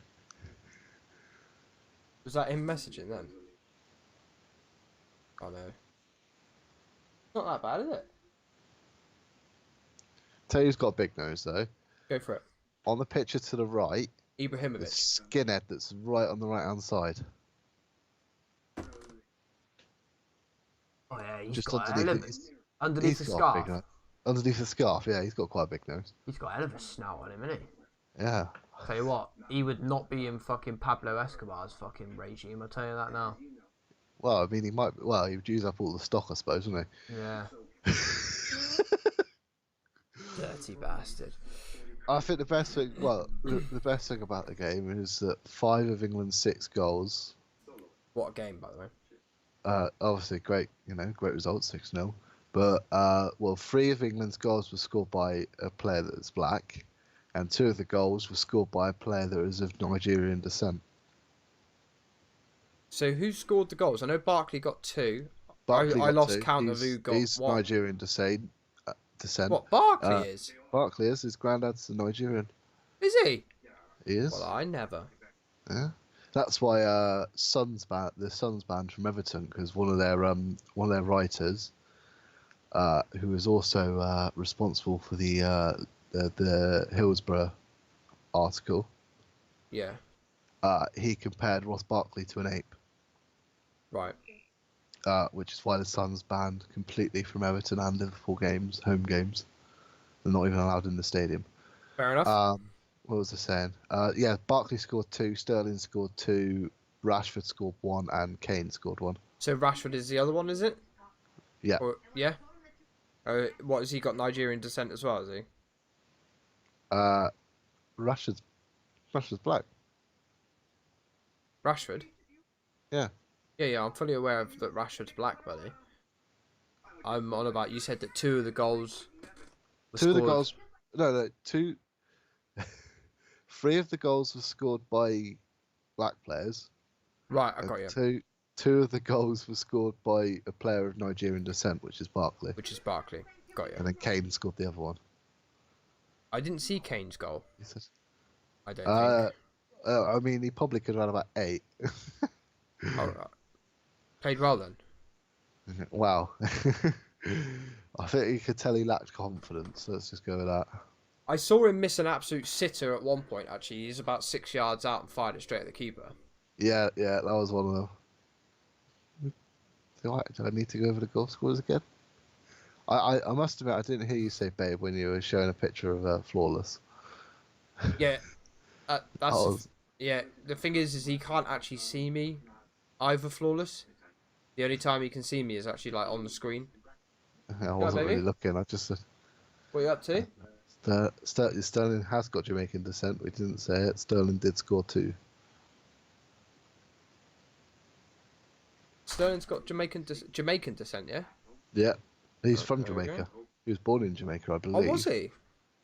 Was that him messaging then? Oh no. Not that bad, is it? Tell you who's got a big nose though. Go for it. On the picture to the right, the Ibrahimovic. skinhead that's right on the right hand side. Oh yeah, he's Just got underneath the got a scarf. big nose. Underneath the scarf, yeah, he's got quite a big nose. He's got a hell of a snout on him, isn't he? Yeah. Tell you what, he would not be in fucking Pablo Escobar's fucking regime. I'll tell you that now. Well, I mean, he would use up all the stock, I suppose, wouldn't he? Yeah. Dirty bastard. I think the best thing, the best thing about the game is that 5 of England's 6 goals. What a game, by the way. Obviously, great result, 6-0. But 3 of England's goals were scored by a player that's black, and 2 of the goals were scored by a player that is of Nigerian descent. So who scored the goals? I know Barkley got 2. Barkley I lost 2. count of who got he's what. Nigerian descent. What, Barkley is? Barkley is. His granddad's a Nigerian. Is he? He is. Well, I never. Yeah. That's why the Suns banned from Everton, because one of their writers, who is also responsible for the Hillsborough article. Yeah. He compared Ross Barkley to an ape. Right. Which is why the Suns banned completely from Everton and Liverpool games, home games. They're not even allowed in the stadium. Fair enough. What was I saying? Yeah, Barkley scored 2, Sterling scored 2, Rashford scored 1, and Kane scored 1. So Rashford is the other one, is it? Yeah. Yeah. What, has he got Nigerian descent as well, is he? Rashford's black. Rashford? Yeah. Yeah, I'm fully aware of that Rashford's black, buddy. I'm on about, you said that 2 of the goals were Two scored... of the goals... No, 2... 3 of the goals were scored by black players. Right, I got you. 2 of the goals were scored by a player of Nigerian descent, which is Barkley. Got you. And then Kane scored the other one. I didn't see Kane's goal. He said, I don't think. I mean, he probably could have had about 8. All right. Played well then. Wow. I think you could tell he lacked confidence. Let's just go with that. I saw him miss an absolute sitter at one point, actually. He's about 6 yards out and fired it straight at the keeper. Yeah, that was one of them. Do I need to go over the goal scorers again? I must admit, I didn't hear you say babe when you were showing a picture of Flawless. Yeah. Yeah, the thing is he can't actually see me either, Flawless. The only time he can see me is actually like on the screen. I wasn't really looking. I just said, What are you up to? Sterling has got Jamaican descent. We didn't say it. Sterling did score 2. Sterling's got Jamaican descent, yeah? Yeah. He's from there we go. Jamaica. He was born in Jamaica, I Oh, believe. was he?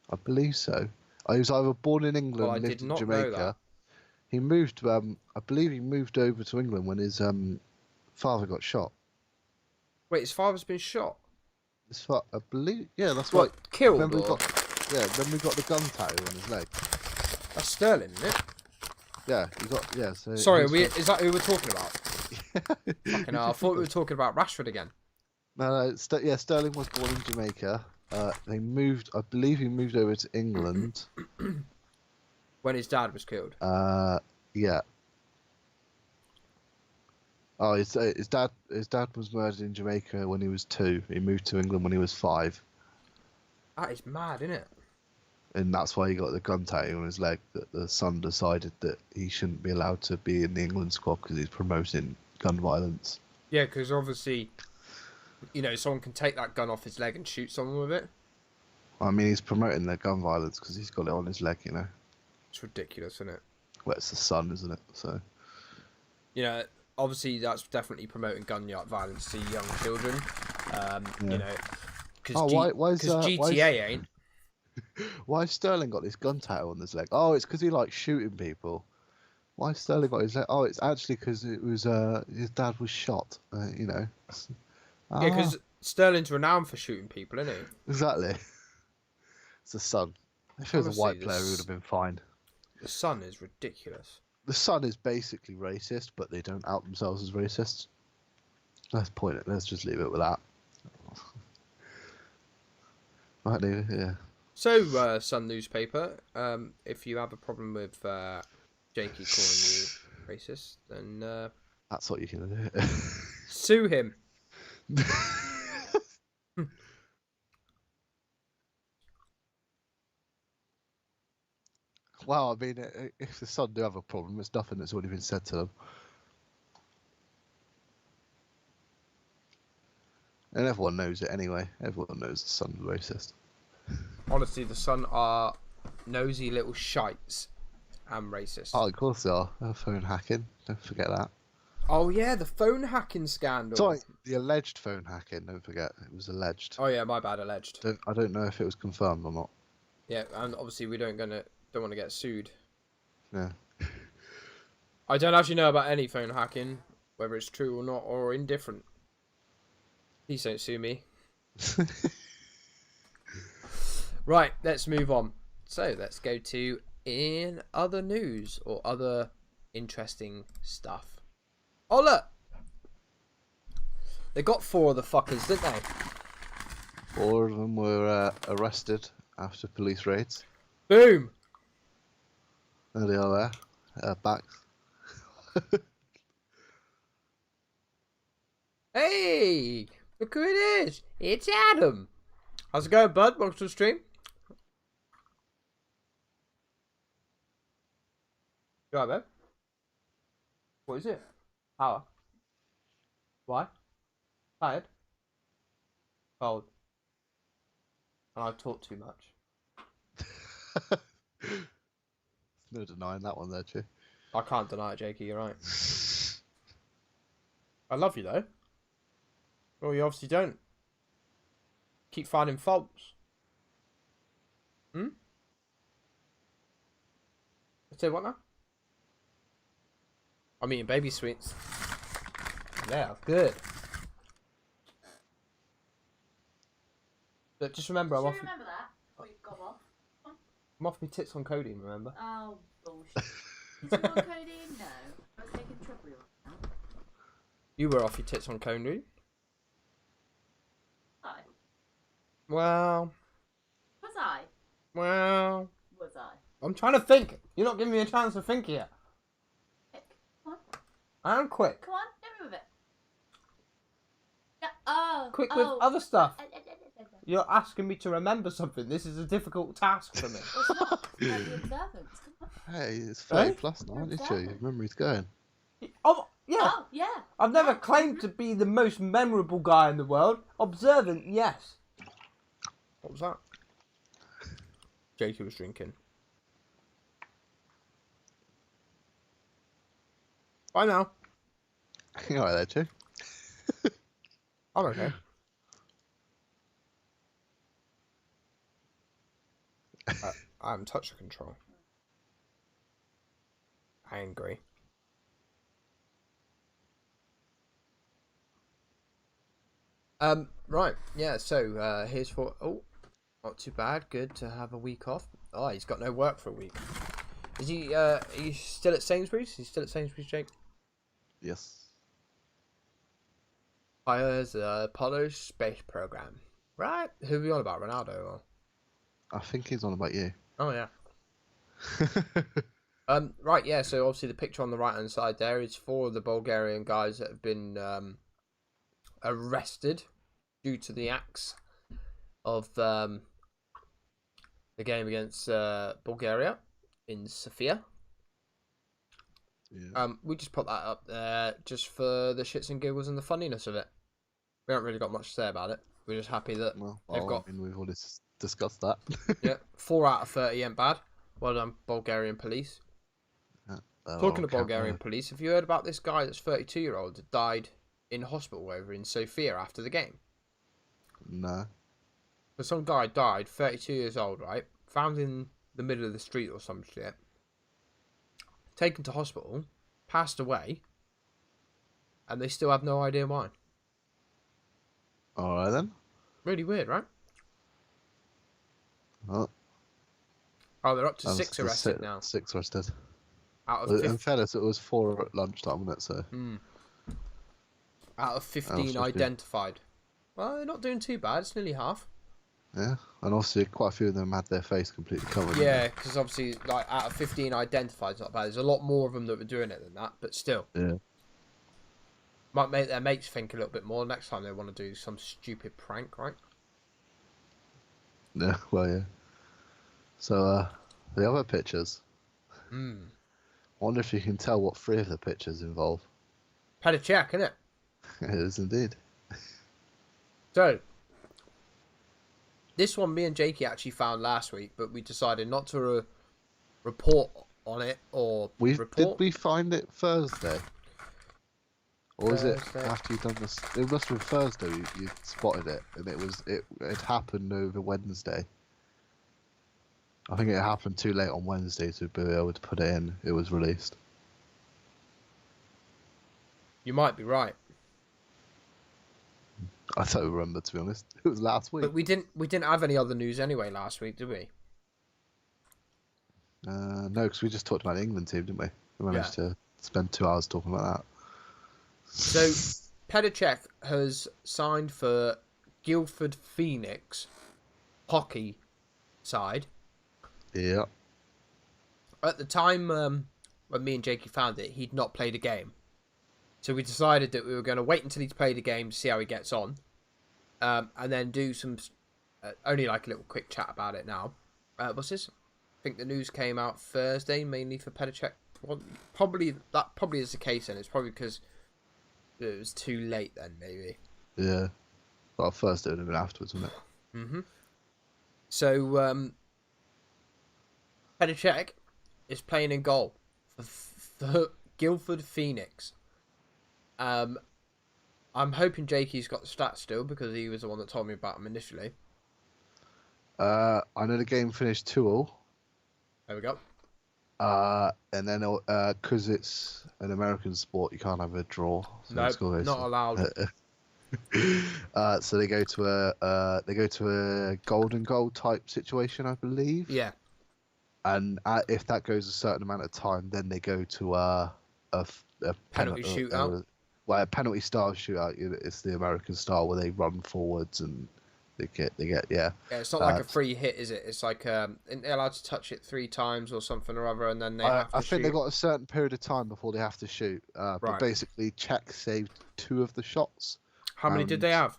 I believe so. He was either born in England, Well, I lived did in not know Jamaica. that. He moved. I believe he moved over to England when his father got shot. Wait, his father's been shot? I believe. Yeah, that's What, right. killed? Then we Or... got. Yeah, then we got the gun tattoo on his leg. That's Sterling, isn't it? Yeah, he got. Yeah. So. Sorry, is that who we're talking about? Fucking hell, I thought we were talking about Rashford again. No. Yeah, Sterling was born in Jamaica. They moved. I believe he moved over to England. When his dad was killed. Yeah. Oh, his dad was murdered in Jamaica when he was 2. He moved to England when he was 5, That is mad, isn't it? and that's why he got the gun tattoo on his leg. That the son decided that he shouldn't be allowed to be in the England squad because he's promoting gun violence. Yeah, because obviously, you know, someone can take that gun off his leg and shoot someone with it. I mean, he's promoting the gun violence because he's got it on his leg, you know. It's ridiculous, isn't it? Well, it's the son, isn't it? So. You know, obviously that's definitely promoting gun violence to young children. Yeah. You know, Oh, why is GTA ain't. Why has Sterling got this gun tattoo on his leg? Oh, it's because he likes shooting people. Why has Sterling got his leg? Oh, it's actually because it was his dad was shot. You know. Yeah, because Sterling's renowned for shooting people, isn't he? Exactly. It's the son. If it was Honestly, a white player, he would have been fine. The son is ridiculous. The son is basically racist, but they don't out themselves as racists. Let's point it. Let's just leave it with that. Right, yeah. So, Sun newspaper, if you have a problem with Jakey calling you racist, then That's what you can do. sue him. Well, I mean, if the son do have a problem, it's nothing that's already been said to them. And everyone knows it anyway. Everyone knows the son's racist. Honestly, the Sun are nosy little shites and racist. Oh, of course they are. Phone hacking. Don't forget that. Oh yeah, the phone hacking scandal. Sorry, the alleged phone hacking. Don't forget, it was alleged. Oh yeah, my bad, alleged. I don't know if it was confirmed or not. Yeah, and obviously we don't want to get sued. Yeah. I don't actually know about any phone hacking, whether it's true or not, or indifferent. Please don't sue me. Right, let's move on. So let's go to in other news or other interesting stuff. Oh look, they got 4 of the fuckers, didn't they? 4 of them were arrested after police raids. Boom. There they are there. Back. Hey, look who it is. It's Adam. How's it going, bud? Welcome to the stream. You alright, babe? What is it? How? Why? Tired? Cold. And I talk too much. No denying that one there, Chewy. I can't deny it, Jakey, you're right. I love you, though. Well, you obviously don't. Keep finding faults. Say what now? I'm eating baby sweets. Yeah, good. But just remember, I'm off. Remember that? Or you've gone off? I'm off my tits on codeine. Remember? Oh, bullshit. Is it on codeine? No. I was taking trouble now. You were off your tits on codeine. I? Well. Was I? Well. Was I? I'm trying to think. You're not giving me a chance to think yet. Quick. Come on. I'm quick. Come on. Hit me with it. Yeah. Oh. Quick with other stuff. Uh, You're asking me to remember something. This is a difficult task for me. It's not. The observance. Come on. Hey, it's 30 Eh? plus now, aren't you, Chewy? Your memory's going. Oh, yeah. Oh, yeah. I've never claimed to be the most memorable guy in the world. Observant, yes. What was that? Jakey was drinking. Bye now. You all right there, Joe? I'm okay. I'm touch control. Angry. Right, yeah, so, here's for... Oh, not too bad. Good to have a week off. Oh, he's got no work for a week. Is he, are you still at Sainsbury's? He's still at Sainsbury's, Jake? Yes. Fires Apollo space program. Right? Who are we on about? Ronaldo? Or... I think he's on about you. Oh, yeah. Right, yeah, so obviously the picture on the right-hand side there is 4 of the Bulgarian guys that have been arrested due to the acts of the game against Bulgaria in Sofia. Yeah. We just put that up there just for the shits and giggles and the funniness of it. We haven't really got much to say about it. We're just happy that they've got... I mean, we've already discussed that. Yeah, 4 out of 30 ain't bad. Well done, Bulgarian police. Talking of Bulgarian police, have you heard about this guy that's 32-year-old that died in hospital over in Sofia after the game? No. So some guy died, 32 years old, right? Found in the middle of the street or some shit. Taken to hospital, passed away, and they still have no idea why. Alright then. Really weird, right? Well, Oh, they're up to 6 arrested now. 6 arrested. Out of In 15, fairness, it was 4 at lunchtime, wasn't it? So. out of 15 supposed to be. identified. Well, they're not doing too bad. It's nearly half. Yeah, and obviously quite a few of them had their face completely covered. Yeah, because obviously, like, out of 15 identified, it's not bad. There's a lot more of them that were doing it than that, but still. Yeah. Might make their mates think a little bit more next time they want to do some stupid prank, right? Yeah, well, yeah. So, the other pictures. I wonder if you can tell what 3 of the pictures involve. Had a check, innit? It is indeed. So, this one me and Jakey actually found last week, but we decided not to report on it or report. Did we find it Thursday? Or was it Thursday. after you'd done this? It must have been Thursday you spotted it, and it happened over Wednesday. I think it happened too late on Wednesday to be able to put it in. It was released. You might be right. I don't remember, to be honest. It was last week. But we didn't have any other news anyway last week, did we? No, because we just talked about the England team, didn't we? We managed to spend 2 hours talking about that. So, Pedicek has signed for Guildford Phoenix hockey side. Yeah. At the time when me and Jakey found it, he'd not played a game. So we decided that we were going to wait until he's played a game to see how he gets on. And then do some... only like a little quick chat about it now. What's this? I think the news came out Thursday, mainly for Pedicek. Well, that probably is the case, and it's probably because it was too late then, maybe. Yeah. Well, first it would have been afterwards, wouldn't it? Mm-hmm. So, Pedicek is playing in goal for Guildford Phoenix. I'm hoping Jakey's got the stats still, because he was the one that told me about him initially. I know the game finished 2-2. There we go. And then because it's an American sport, you can't have a draw. So No, not allowed. So they go to a golden goal type situation, I believe. Yeah. And if that goes a certain amount of time, then they go to a Penalty shootout. Well, a penalty style shootout. It's the American style where they run forwards and they get Yeah, it's not like a free hit, is it? It's like they're allowed to touch it 3 times or something or other, and then they have to I think shoot. they got a certain period of time before they have to shoot. Right. But basically, Czech saved 2 of the shots. How many did they have?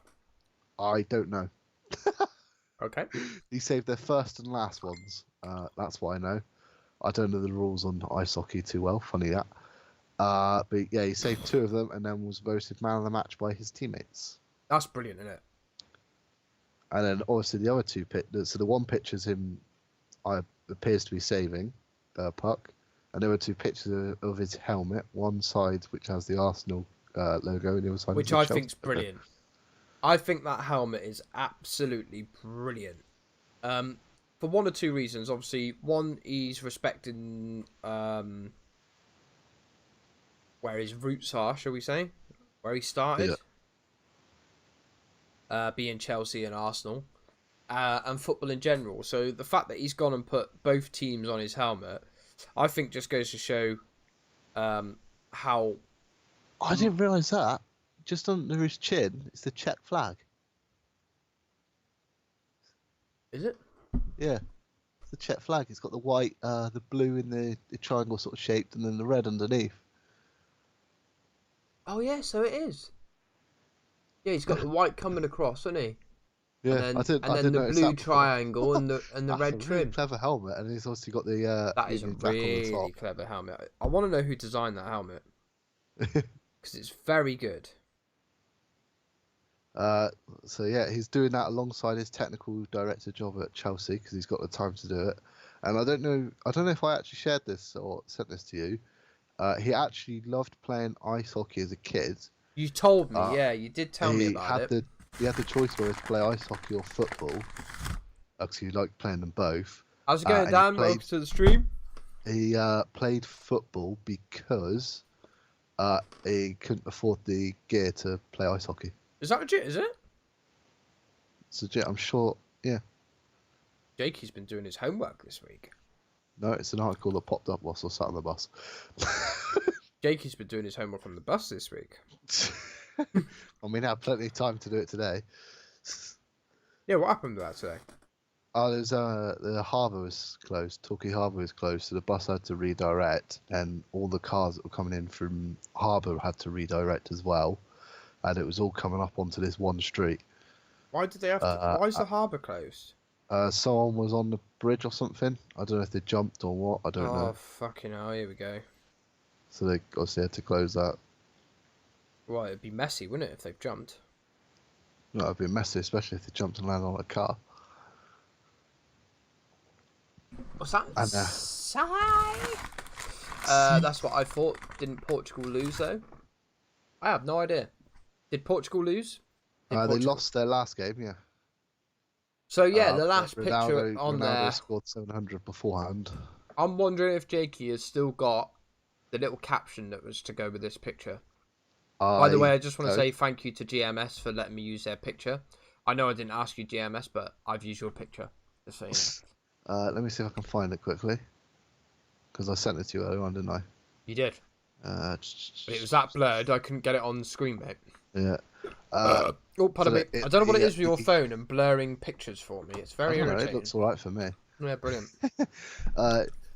I don't know. Okay. He saved their first and last ones. That's what I know. I don't know the rules on ice hockey too well. Funny that. But yeah, he saved 2 of them and then was voted man of the match by his teammates. That's brilliant, isn't it? And then obviously the other 2 so the one picture's him appears to be saving puck, and there were 2 pictures of his helmet. One side which has the Arsenal logo, and the other side Which has the I Chelsea think's logo. brilliant. I think that helmet is absolutely brilliant. For one or two reasons. Obviously, one, he's respecting where his roots are, shall we say, where he started, being Chelsea and Arsenal, and football in general. So the fact that he's gone and put both teams on his helmet, I think just goes to show how. I didn't realise that. Just under his chin, it's the Czech flag. Is it? Yeah, it's the Czech flag. It's got the white, the blue in the triangle sort of shaped, and then the red underneath. Oh yeah, so it is. Yeah, he's got the white coming across, hasn't he? Yeah, And I then didn't the notice blue that before. triangle and the That's red a trim. really clever helmet, and he's obviously got the That is a Union Jack on the really top. clever helmet. I want to know who designed that helmet because it's very good. So yeah, he's doing that alongside his technical director job at Chelsea because he's got the time to do it. And I don't know if I actually shared this or sent this to you. He actually loved playing ice hockey as a kid. You told me, Uh, yeah, you did tell me about it. He had the choice whether to play ice hockey or football because he liked playing them both. How's it going, and Dan? Welcome to the stream. He played football because he couldn't afford the gear to play ice hockey. Is that legit, is it? So yeah, I'm sure. Yeah. Jakey's been doing his homework this week. No, it's an article that popped up whilst I was sat on the bus. Jakey's been doing his homework on the bus this week. I mean, I had plenty of time to do it today. Yeah, what happened to that today? Oh, there's the harbour was closed. Torquay Harbour was closed, so the bus had to redirect, and all the cars that were coming in from harbour had to redirect as well, and it was all coming up onto this one street. Why did they have to? Why is the harbour closed? Someone was on the bridge or something. I don't know if they jumped or what. I don't know. Oh, fucking hell, here we go. So they obviously had to close that. Well, it'd be messy, wouldn't it, if they've jumped? No, it'd be messy, especially if they jumped and landed on a car. What's that? And, that's what I thought. Didn't Portugal lose, though? I have no idea. Did Portugal lose? They lost their last game, yeah. So, yeah, the last picture on Ronaldo there... scored 700 beforehand. I'm wondering if Jakey has still got the little caption that was to go with this picture. By the way, I just want to say thank you to GMS for letting me use their picture. I know I didn't ask you, GMS, but I've used your picture. Just so you know. Let me see if I can find it quickly. Because I sent it to you earlier on, didn't I? You did. But it was that blurred, I couldn't get it on the screen, mate. Yeah. Oh, pardon me. I don't know what it is with your phone and blurring pictures for me. It's very irritating. It looks alright for me. Yeah, brilliant.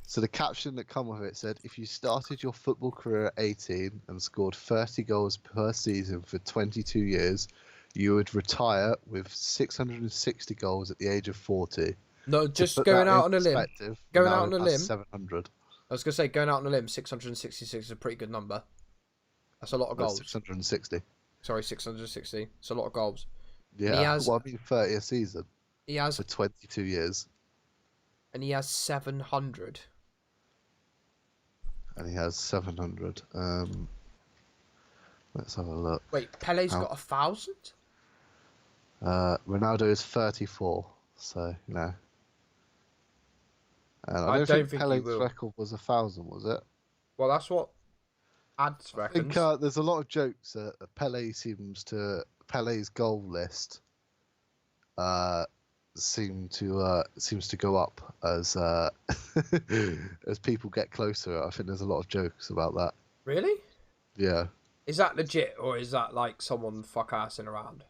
So the caption that come with it said, if you started your football career at 18 and scored 30 goals per season for 22 years, you would retire with 660 goals at the age of 40. No, just going out on a limb. Going out on a limb. 700. I was going to say, going out on a limb, 666 is a pretty good number. That's a lot of goals. 660. Sorry, 660. It's a lot of goals. Yeah, well, I mean 30 a season. He has... For 22 years. And he has 700. And he has 700. Let's have a look. Wait, Pele's got 1,000? Ronaldo is 34, so, you know. And I don't think Pele's record was 1,000, was it? Well, that's what ads reckons. I think there's a lot of jokes that Pele's goal list seems to go up as as people get closer. I think there's a lot of jokes about that. Really? Yeah. Is that legit, or is that like someone fuck-assing around?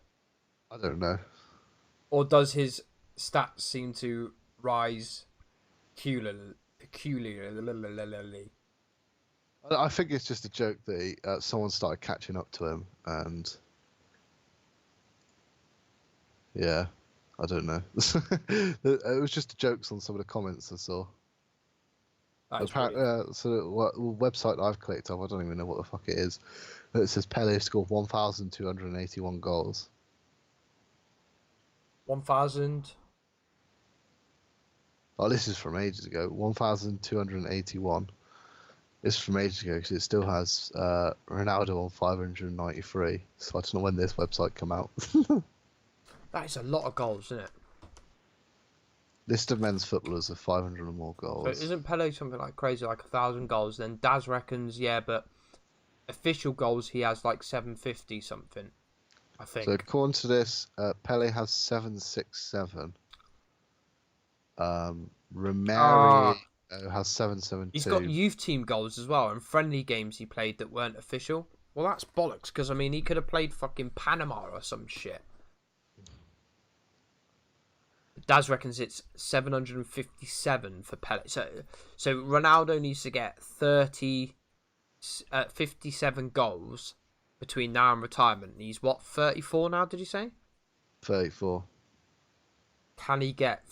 I don't know. Or does his stats seem to rise peculiarly? I think it's just a joke that someone started catching up to him, and yeah, I don't know. It was just jokes on some of the comments I saw. Apparently, so the website I've clicked on, I don't even know what the fuck it is. It says Pele scored 1,281 goals. 1,000. Oh, this is from ages ago. 1,281. This is from ages ago because it still has Ronaldo on 593. So I don't know when this website come out. That is a lot of goals, isn't it? List of men's footballers of 500 or more So goals. isn't Pele something like crazy, like 1,000 goals? Then Daz reckons, yeah, but official goals he has like 750 something, I think. So according to this, Pele has 767. Romero has 772. He's got youth team goals as well, and friendly games he played that weren't official. Well, that's bollocks, because, I mean, he could have played fucking Panama or some shit. Daz reckons it's 757 for Pele. So Ronaldo needs to get 57 goals between now and retirement. He's, what, 34 now, did you say? 34. Can he get...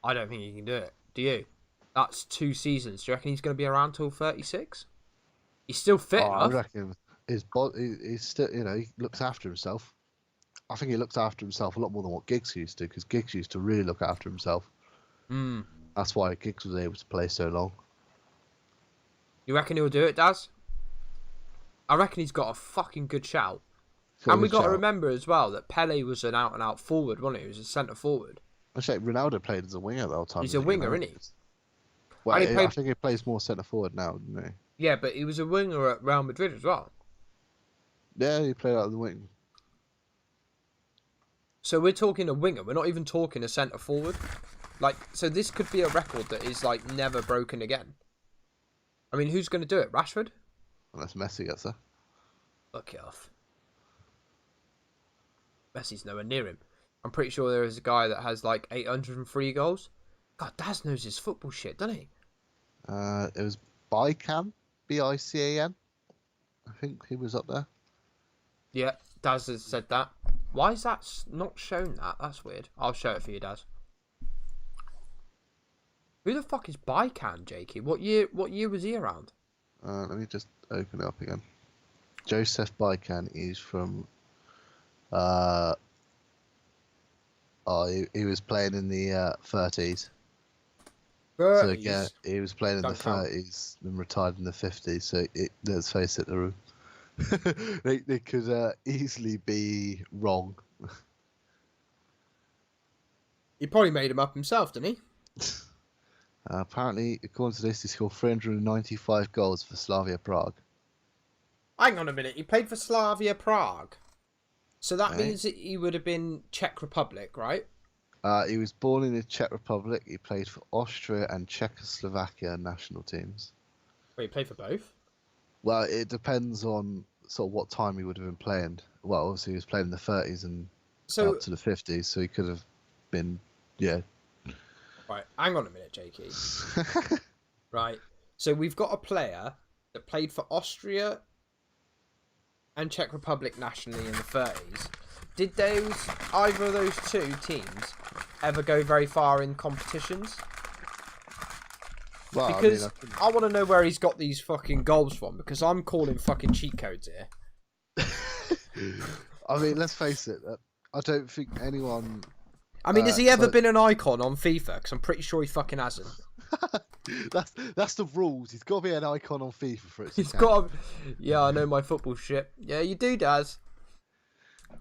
I don't think he can do it. Do you? That's 2 seasons. Do you reckon he's going to be around till 36? He's still fit I enough. reckon his body, he's still, he looks after himself. I think he looks after himself a lot more than what Giggs used to, because Giggs used to really look after himself. That's why Giggs was able to play so long. You reckon he'll do it, Daz? I reckon he's got a fucking good shout. And we got to remember as well that Pele was an out-and-out forward, wasn't he? He was a centre forward. Actually, Ronaldo played as a winger the whole time. He's a winger, isn't he? Well, And I think he plays more centre forward now, doesn't he? Yeah, but he was a winger at Real Madrid as well. Yeah, he played out of the wing. So we're talking a winger. We're not even talking a centre forward. Like, so this could be a record that is like never broken again. I mean, who's going to do it? Rashford? Unless Messi gets there. Fuck it off. Messi's nowhere near him. I'm pretty sure there is a guy that has like 803 goals. God, Daz knows his football shit, doesn't he? It was Bican, Bican. I think he was up there. Yeah, Daz has said that. Why is that not shown that? That's weird. I'll show it for you, Daz. Who the fuck is Bican, Jakey? What year was he around? Let me just open it up again. Joseph Bican is from... he was playing in the 30s. 30s? So again, he was playing in Don't the count. 30s and retired in the 50s. So let's face it, they could easily be wrong. He probably made him up himself, didn't he? Apparently, according to this, he scored 395 goals for Slavia Prague. Hang on a minute. He played for Slavia Prague. So that Right. means that he would have been Czech Republic, right? He was born in the Czech Republic. He played for Austria and Czechoslovakia national teams. Wait, he played for both? Well, it depends on sort of what time he would have been playing. Well, obviously he was playing in the 30s and So, up to the 50s, so he could have been, yeah. right, hang on a minute, Jakey. Right. So we've got a player that played for Austria and Czech Republic nationally in the 30s. Did either of those two teams ever go very far in competitions? Well, Because I mean, I want to know where he's got these fucking goals from, because I'm calling fucking cheat codes here. I mean, let's face it. I don't think anyone. I mean, has he ever so- been an icon on FIFA? Because I'm pretty sure he fucking hasn't. that's the rules. He's got to be an icon on FIFA for it. He's got. Yeah, I know my football shit. Yeah, you do, Daz.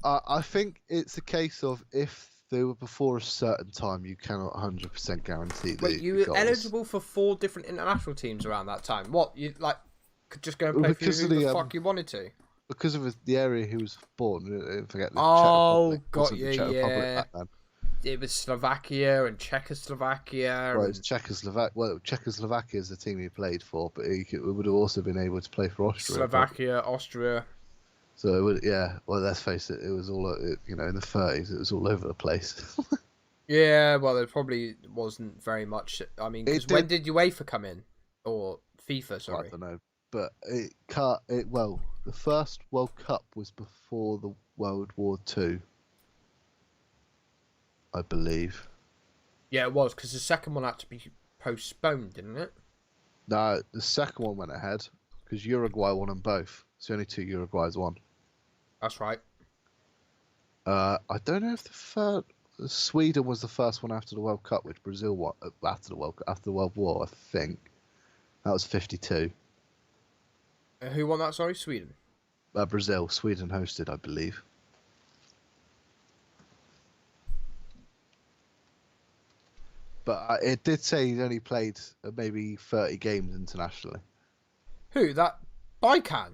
I think it's a case of if they were before a certain time, you cannot 100% guarantee the Wait, you the were goals. eligible for 4 different international teams around that time. What, you like could just go and play for Because who of the the, fuck you wanted to? Because of the area he was born. Forget the Oh, Czech Republic. got Wasn't you, the Czech Republic yeah. back then. It was Slovakia and Czechoslovakia. Right, and it's Czechoslovakia. Well, Czechoslovakia is the team he played for, but he would have also been able to play for Austria. Slovakia, Austria. So it would, yeah. Well, let's face it. It was all, in the 30s. It was all over the place. Yeah, well, there probably wasn't very much. I mean, because It when did UEFA come in? Or FIFA, I sorry. don't know, but Well, the first World Cup was before the World War II, I believe. Yeah, it was, because the second one had to be postponed, didn't it? No, the second one went ahead because Uruguay won them both. It's the only 2 Uruguays won. That's right. I don't know if the third. Sweden was the first one after the World Cup, which Brazil won after the World War, I think. That was 52. Who won that? Sorry, Sweden. Brazil. Sweden hosted, I believe. But it did say he's only played maybe 30 games internationally. Who? That Baikan?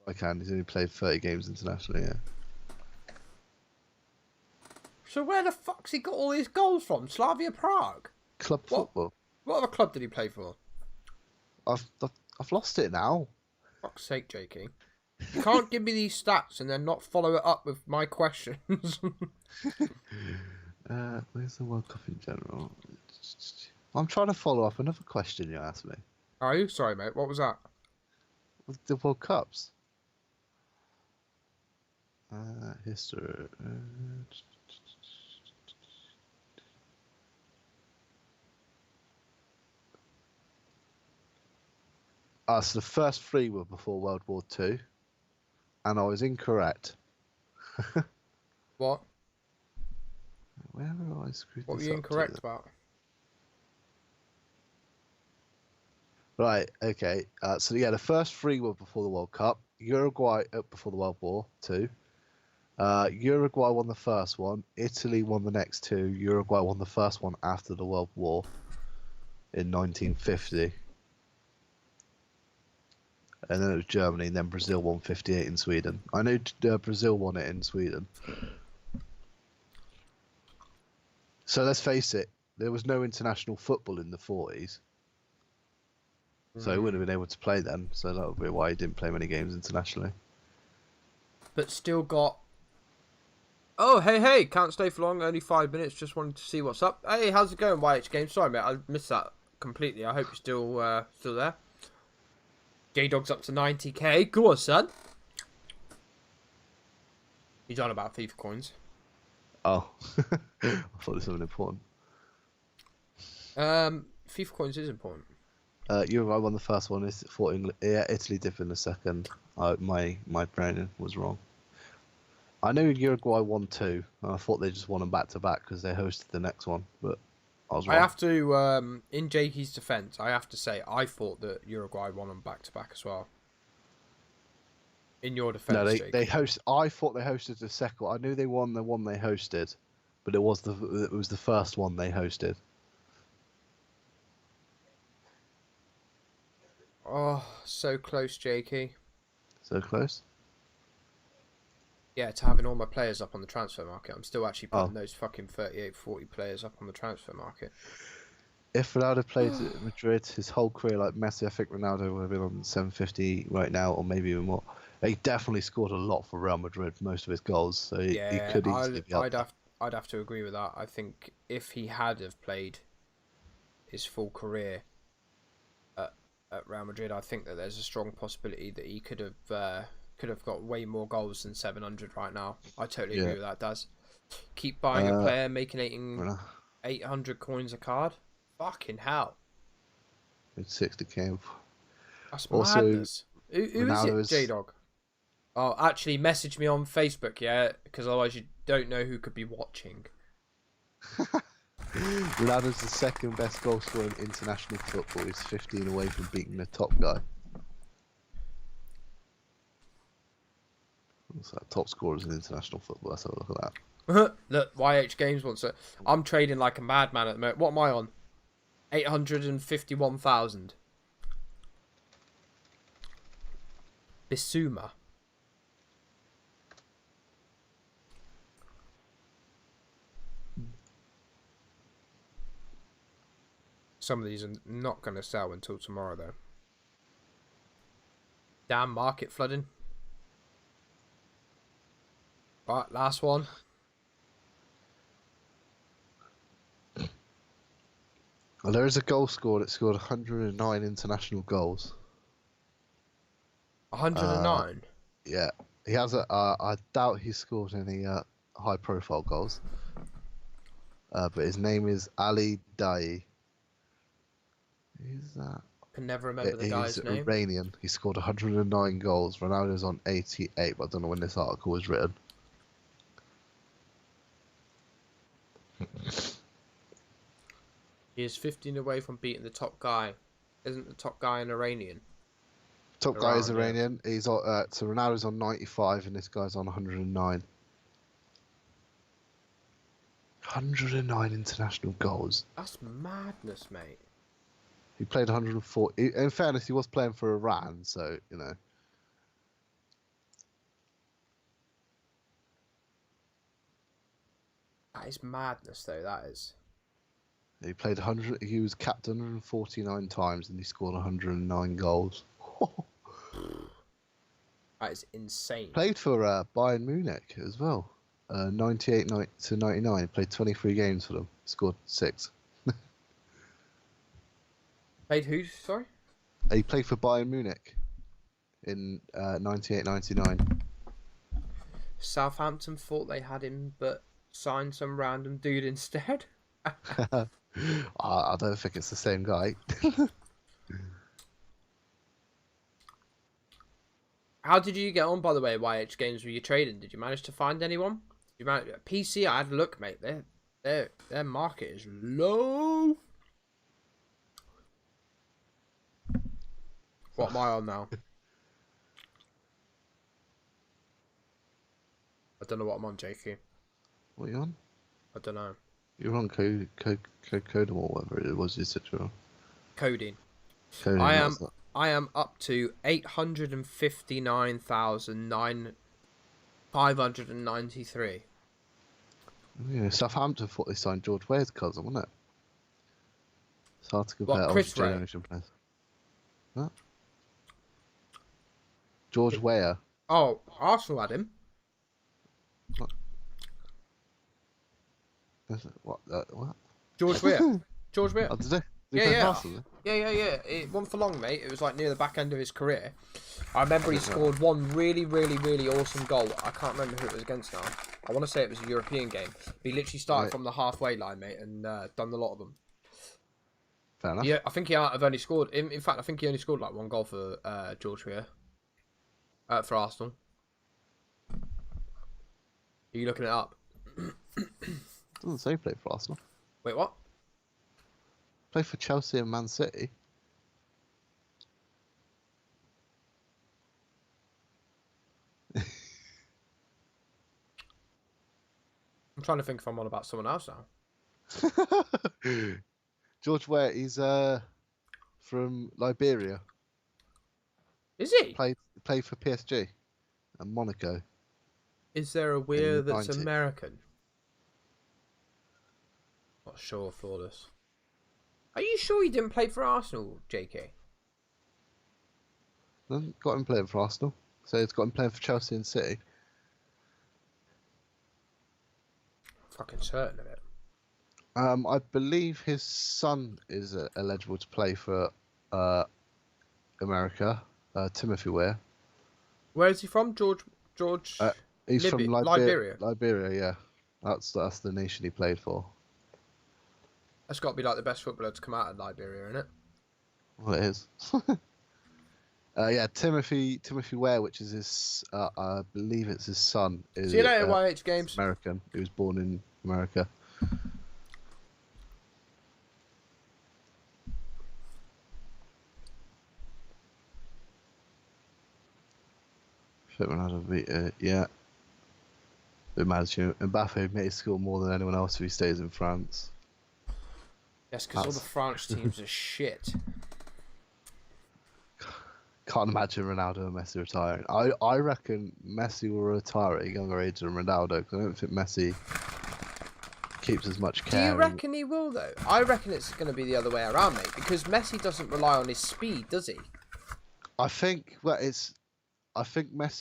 He's only played 30 games internationally, yeah. So where the fuck's he got all these goals from? Slavia Prague? Club football. What other club did he play for? I've lost it now. Fuck's sake, Jakey. You can't give me these stats and then not follow it up with my questions. Where's the World Cup in general? I'm trying to follow up another question you asked me. Are you? Sorry, mate. What was that? The World Cups. History. So the first three were before World War II, and I was incorrect. What? Where have I screwed What were this you up incorrect to? about? Right, okay. So yeah, the first three were before the World Cup. Uruguay before the World War II. Uruguay won the first one. Italy won the next two. Uruguay won the first one after the World War in 1950. And then it was Germany, and then Brazil won 58 in Sweden. I know Brazil won it in Sweden. So let's face it, there was no international football in the 40s. So he wouldn't have been able to play then. So that would be why he didn't play many games internationally. But still got... Oh, hey, can't stay for long, only 5 minutes, just wanted to see what's up. Hey, how's it going, YH Games? Sorry, mate, I missed that completely. I hope you're still there. J-Dog's up to 90k. Go on, son. He's on about FIFA coins. Oh, I thought it was something important. FIFA coins is important. Uruguay won the first one. Fought England. Yeah, Italy did in the second. My brain was wrong. I know Uruguay won two, and I thought they just won them back to back because they hosted the next one, but I was wrong. I have to, in Jakey's defence, I have to say I thought that Uruguay won them back to back as well. In your defence, no, Jakey. they host. I thought they hosted the second. I knew they won the one they hosted, but it was the first one they hosted. Oh, so close, Jakey. So close. Yeah, to having all my players up on the transfer market. I'm still actually putting those fucking 38, 40 players up on the transfer market. If Ronaldo played at Madrid his whole career like Messi, I think Ronaldo would have been on 750 right now, or maybe even more. He definitely scored a lot for Real Madrid, most of his goals, so he could easily be up. I'd have to agree with that. I think if he had have played his full career at Real Madrid, I think that there's a strong possibility that he could have got way more goals than 700 right now. I totally agree with that, Daz. Keep buying a player, making 800 coins a card. Fucking hell. It's 60k. That's Also, madness. Who is it, J-Dog? Oh, actually, message me on Facebook, yeah? Because otherwise you don't know who could be watching. Ronaldo's the second best goal scorer in international football. He's 15 away from beating the top guy. What's that? Top scorers in international football. Let's have a look at that. Look, YH Games wants it. I'm trading like a madman at the moment. What am I on? 851,000. Bissouma. Some of these are not going to sell until tomorrow, though. Damn market flooding. Right, last one. Well, there is a goal scorer that scored 109 international goals. 109? Yeah. He has I doubt he scored any high-profile goals. But his name is Ali Dai. Who's that? Can never remember the guy's He's name. Iranian. He scored 109 goals. Ronaldo's on 88, but I don't know when this article was written. He is 15 away from beating the top guy. Isn't the top guy an Iranian? Top guy is Around, yeah. Iranian. He's on, so Ronaldo's on 95 and this guy's on 109. 109 international goals. That's madness, mate. He played 140. In fairness, he was playing for Iran, so you know. That is madness, though. That is. He played 100. He was capped 149 times and he scored 109 goals. That is insane. Played for Bayern Munich as well. 98 to 99. He played 23 games for them. Scored 6. Played who? Sorry. He played for Bayern Munich in 98-99. Southampton thought they had him, but signed some random dude instead. I don't think it's the same guy. How did you get on, by the way, YH Games? Were you trading? Did you manage to find anyone? PC, I had a look, mate. Their market is low. What am I on now? I don't know what I'm on, Jakey. What are you on? I don't know. You're on Codem or whatever it was you said you were on. Coding. Coding, I am up to 859,593. Yeah, Southampton thought they signed George Ware's cousin, wasn't it? It's hard to compare older Chris Ray? generation players. What? George Ware. Oh, Arsenal had him. What? What? George Weah. George Weah. Oh, did they? Yeah. It wasn't for long, mate. It was like near the back end of his career. I remember he scored one really awesome goal. I can't remember who it was against now. I want to say it was a European game. He literally started from the halfway line, mate, and done a lot of them. Fair enough. Yeah, I think he might have only scored. In fact, I think he only scored like one goal for George Weah. For Arsenal. Are you looking it up? Doesn't say he played for Arsenal. Wait, what? Played for Chelsea and Man City. I'm trying to think if I'm on about someone else now. George Ware, he's from Liberia. Is he? Played for PSG and Monaco. Is there a Weah In the that's 90s. American? Not sure, flawless. Are you sure he didn't play for Arsenal, JK? Then got him playing for Arsenal. So it's got him playing for Chelsea and City. Fucking certain of it. I believe his son is eligible to play for America. Timothy Weah. Where is he from? George. He's from Liberia. Liberia, yeah. That's the nation he played for. That's got to be like the best footballer to come out of Liberia, isn't it? Well, it is. Yeah, Timothy Weah, which is his, I believe it's his son. Is See you later, YH Games. American. He was born in America. Ronaldo beat yeah. Imagine Mbappe may score more than anyone else if he stays in France. Yes, because all the French teams are shit. Can't imagine Ronaldo and Messi retiring. I reckon Messi will retire at a younger age than Ronaldo because I don't think Messi keeps as much care. Do you reckon he will, though? I reckon it's going to be the other way around, mate, because Messi doesn't rely on his speed, does he? I think Messi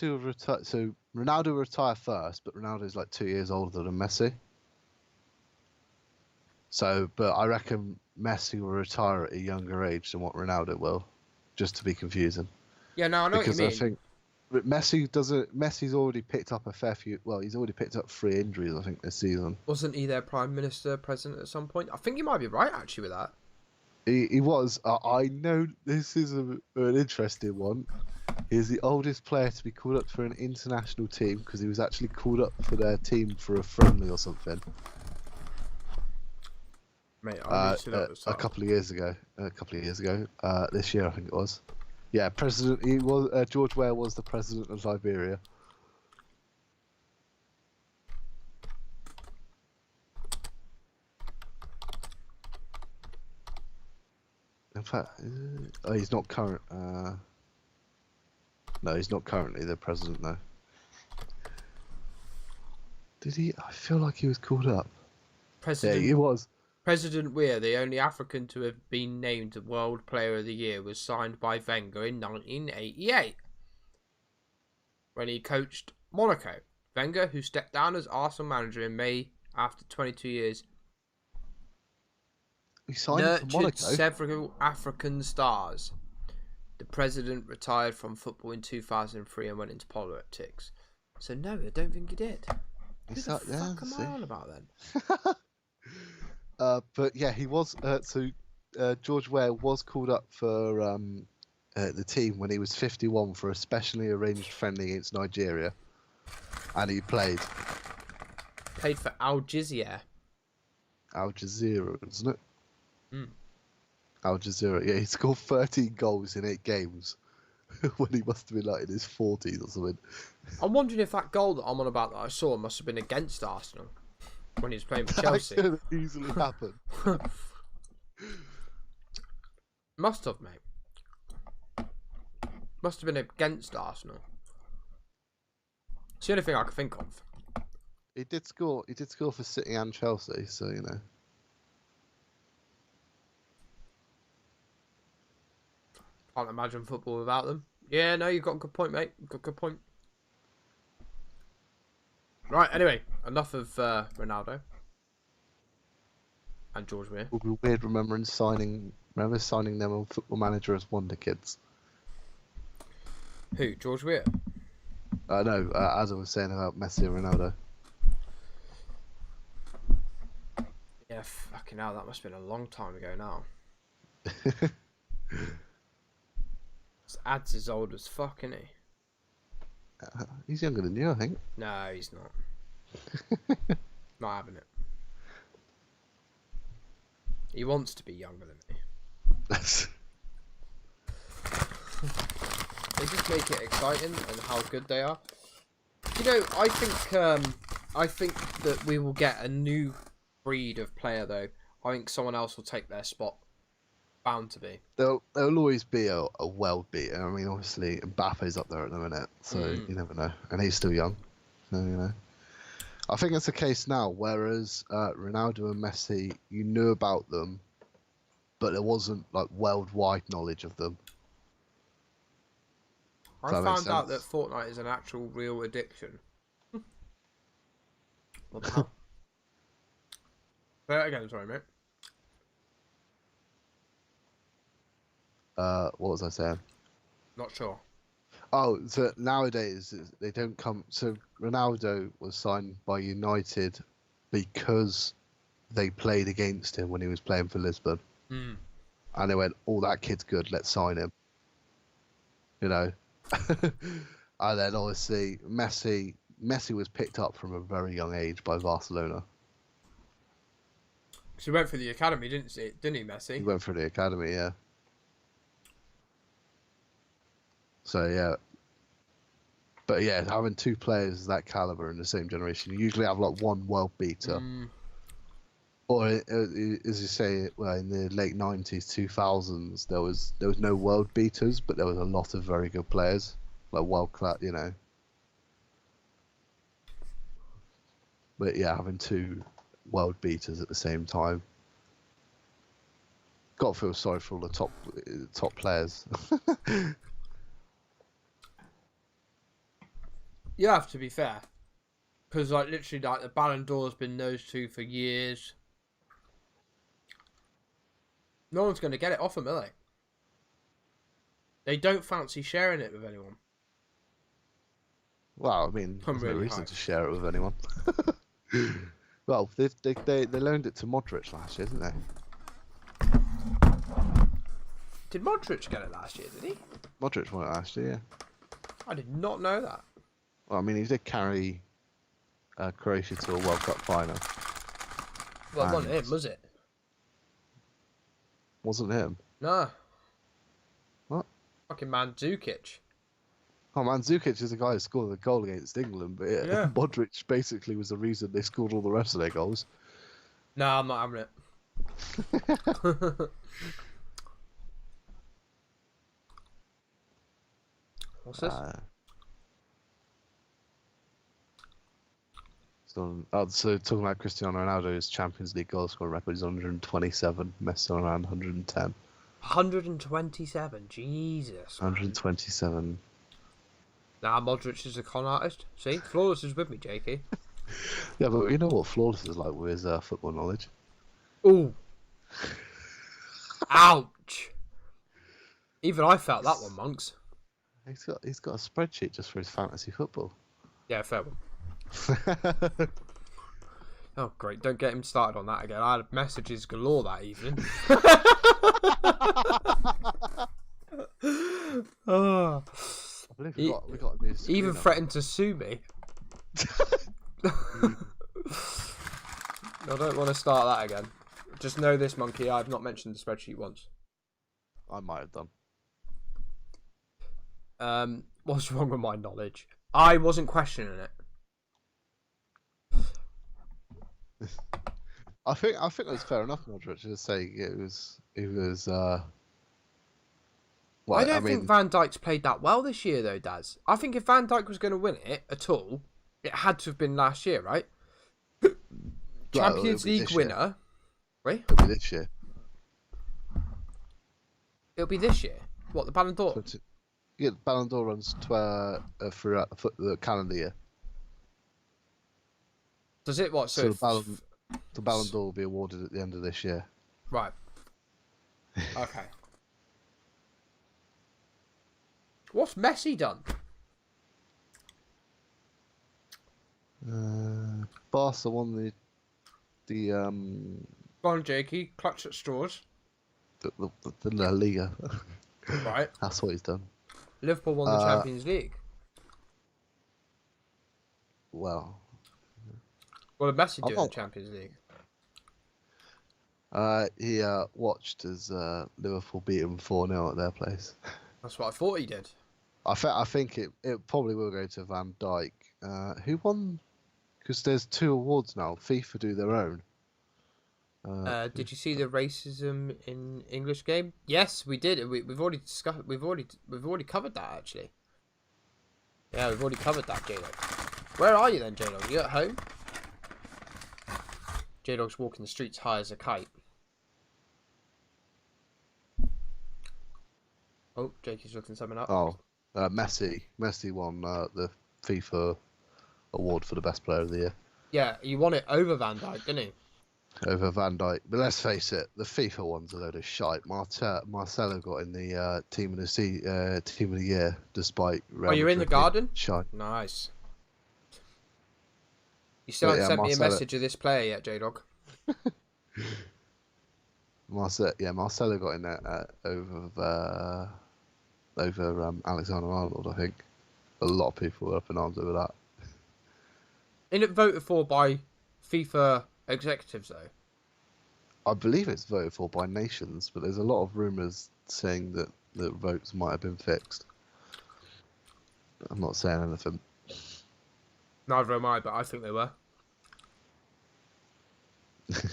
will retire. So Ronaldo will retire first, but Ronaldo's like 2 years older than Messi. So, but I reckon Messi will retire at a younger age than what Ronaldo will, just to be confusing. Yeah, no, I know Because what you I mean. think Messi's already picked up a fair few. Well, he's already picked up 3 injuries, I think, this season. Wasn't he their prime minister, president at some point? I think you might be right, actually, with that. He was. I know this is an interesting one. He's the oldest player to be called up for an international team because he was actually called up for their team for a friendly or something. Mate, I need to know A couple of years ago. This year I think it was. Yeah, President. He was George Weah was the president of Liberia. In fact, he's not current. No, he's not currently the president. No. Did he? I feel like he was called up. President, Yeah, he was. President Weah, the only African to have been named World Player of the Year, was signed by Wenger in 1988 when he coached Monaco. Wenger, who stepped down as Arsenal manager in May after 22 years, He signed for nurtured Monaco. several African stars. The president retired from football in 2003 and went into politics. So no, I don't think he did. Who the fuck am I on about then? But yeah, he was. George Weah was called up for the team when he was 51 for a specially arranged friendly against Nigeria, and he played. Played for Al Jazeera. Al Jazeera, isn't it? Hmm. Al Jazeera. Yeah, he scored 13 goals in 8 games when he must have been like in his 40s or something. I'm wondering if that goal that I'm on about that I saw must have been against Arsenal when he was playing for Chelsea. That could easily happen. Must have, mate. Must have been against Arsenal. It's the only thing I can think of. He did score. He did score for City and Chelsea, so you know. Can't imagine football without them. Yeah, no, you've got a good point, mate. You've got a good point. Right, anyway, enough of Ronaldo and George Weah. It would be weird remembering signing them on Football Manager as Wonder Kids. Who? George Weah? No, as I was saying about Messi and Ronaldo. Yeah, fucking hell, that must have been a long time ago now. This ad's as old as fuck, isn't he? He's younger than you, I think. No, he's not. Not having it. He wants to be younger than me. They just make it exciting and how good they are. You know, I think that we will get a new breed of player though. I think someone else will take their spot. Bound to be. There'll always be a world beater. I mean, obviously Mbappe's up there at the minute, so you never know, and he's still young. So, you know, I think it's the case now. Whereas Ronaldo and Messi, you knew about them, but there wasn't like worldwide knowledge of them. I found out that Fortnite is an actual real addiction. What the hell? Say that again, sorry, mate. What was I saying? Not sure. Oh, so nowadays they don't come. So Ronaldo was signed by United because they played against him when he was playing for Lisbon, and they went, "Oh, that kid's good. Let's sign him." You know, and then obviously Messi was picked up from a very young age by Barcelona. So he went for the academy, didn't he, Messi? He went for the academy, yeah. So yeah, but yeah, having 2 players of that caliber in the same generation, you usually have like one world beater, or as you say, well, in the late 90s, 2000s, there was no world beaters, but there was a lot of very good players, like world class, you know. But yeah, having 2 world beaters at the same time, got to feel sorry for all the top players. You have to be fair, because like literally, like the Ballon d'Or's been those 2 for years. No one's going to get it off them, are they? They don't fancy sharing it with anyone. Well, I mean, there's no reason to share it with anyone. Well, they loaned it to Modric last year, didn't they? Did Modric get it last year? Did he? Modric won it last year, yeah. I did not know that. Well, I mean, he did carry Croatia to a World Cup final. Well, it wasn't him, was it? Wasn't him. No. What? Fucking Mandzukic. Oh, Mandzukic is the guy who scored the goal against England, but yeah, Yeah. Modric basically was the reason they scored all the rest of their goals. No, I'm not having it. What's this? So talking about Cristiano Ronaldo's Champions League goal scoring record is 127. Messi on around 110. 127. Jesus. 127. Nah, Modric is a con artist. See, Flawless is with me, Jakey. Yeah, but you know what Flawless is like with his football knowledge. Ooh. Ouch. Even I felt that one, monks. He's got a spreadsheet just for his fantasy football. Yeah, fair one. Oh, great. Don't get him started on that again. I had messages galore that evening. Oh. I believe we got a new screen Even up. threatened to sue me. I don't want to start that again. Just know this, monkey. I've not mentioned the spreadsheet once. I might have done. What's wrong with my knowledge? I wasn't questioning it. I think it was fair enough, Modric, to say it was. Well, I don't think Van Dijk's played that well this year, though, Daz. I think if Van Dijk was going to win it at all, it had to have been last year, right? Champions League winner. Wait, it'll be this year. It'll be this year. What, the Ballon d'Or? Yeah, the Ballon d'Or runs throughout the calendar year. Does it what? So the Ballon d'Or will be awarded at the end of this year. Right. Okay. What's Messi done? Barca won the Go on, Jakey. Clutch at straws. the La Liga. Right. That's what he's done. Liverpool won the Champions League. Well, What did Messi do in the not- Champions League? he watched as Liverpool beat him 4-0 at their place. That's what I thought he did. I think it probably will go to Van Dijk. Who won? Because there's 2 awards now. FIFA do their own. Did you see the racism in English game? Yes, we did. We've already discussed. We've already covered that actually. Yeah, we've already covered that, J-Log. Where are you then, J-Log? You at home? J-Log's walking the streets high as a kite. Oh, Jakey's looking something up. Oh, Messi won the FIFA award for the best player of the year Yeah, he won it over Van Dijk, didn't he? over Van Dijk. But let's face it, the FIFA one's a load of shite. Marcelo got in the team of the year despite. Oh, you're in the garden? Shite. Nice. You still haven't sent me a message of this player yet, J-Dog. Marcelo got in there over Alexander Arnold. I think a lot of people were up in arms over that. Isn't it voted for by FIFA executives, though? I believe it's voted for by nations, but there's a lot of rumours saying that the votes might have been fixed. I'm not saying anything. Neither am I, but I think they were. But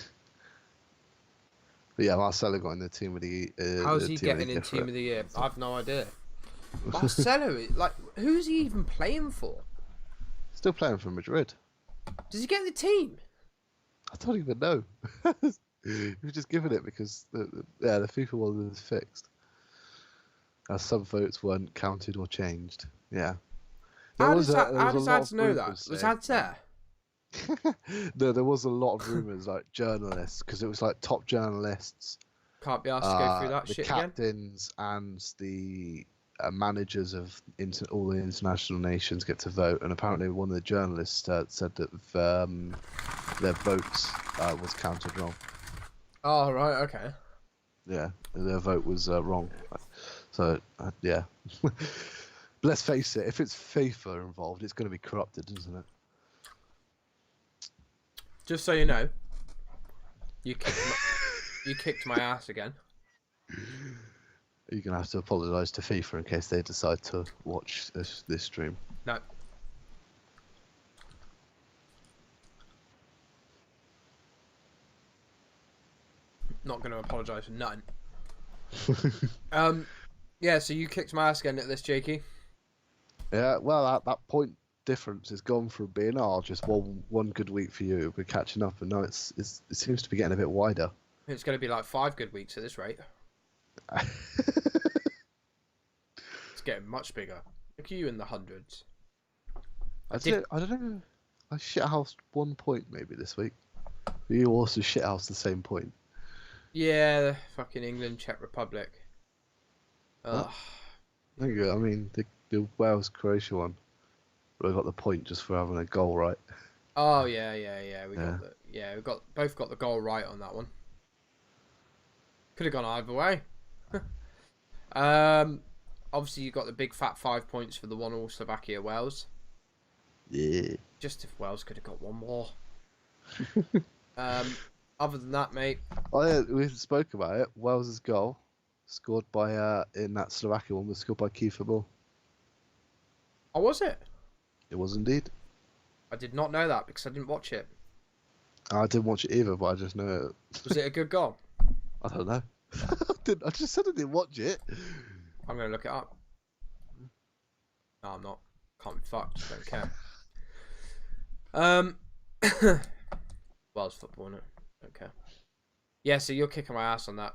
yeah, Marcelo got in the team of the. How's he getting in team of the year? I've no idea. Marcelo, who's he even playing for? Still playing for Madrid. Does he get in the team? I don't even know. He was just given it because the FIFA one was fixed. As some votes weren't counted or changed. Yeah. How does Ads know that? Was Ads there? No, there was a lot of rumours, like journalists, because it was like top journalists. Can't be asked to go through that the shit again. captains and the managers of all the international nations get to vote, and apparently one of the journalists said that their votes was counted wrong. Oh, right, okay. Yeah, their vote was wrong. So, yeah. Let's face it, if it's FIFA involved, it's going to be corrupted, isn't it? Just so you know, you kicked my ass again. You're gonna have to apologise to FIFA in case they decide to watch this stream. No. Not going to apologise for nothing. Yeah, so you kicked my ass again at this, Jakey. Yeah, well, that point difference has gone from being just one good week for you, we're catching up, and now it seems to be getting a bit wider. It's going to be like 5 good weeks at this rate. It's getting much bigger. Look at you in the hundreds. I don't know. I shithoused 1 point maybe this week. You also shithoused the same point. Yeah, fucking England, Czech Republic. Ugh. There you go. I mean, the Wales-Croatia one, we got the point just for having a goal right. Oh yeah. We both got the goal right on that one. Could have gone either way. Obviously you got the big fat 5 points for the 1-1 Slovakia-Wales. Yeah. Just if Wales could have got one more. Other than that, mate. Oh yeah, we spoke about it. Wales' goal, scored by in that Slovakia one, was scored by Kiefer Moore. Oh, was it? It was indeed. I did not know that because I didn't watch it. I didn't watch it either, but I just know it. Was it a good goal? I don't know. I just said I didn't watch it. I'm going to look it up. No, I'm not. Can't be fucked. Don't care. Wales football, no. Don't care. Yeah, so you're kicking my ass on that.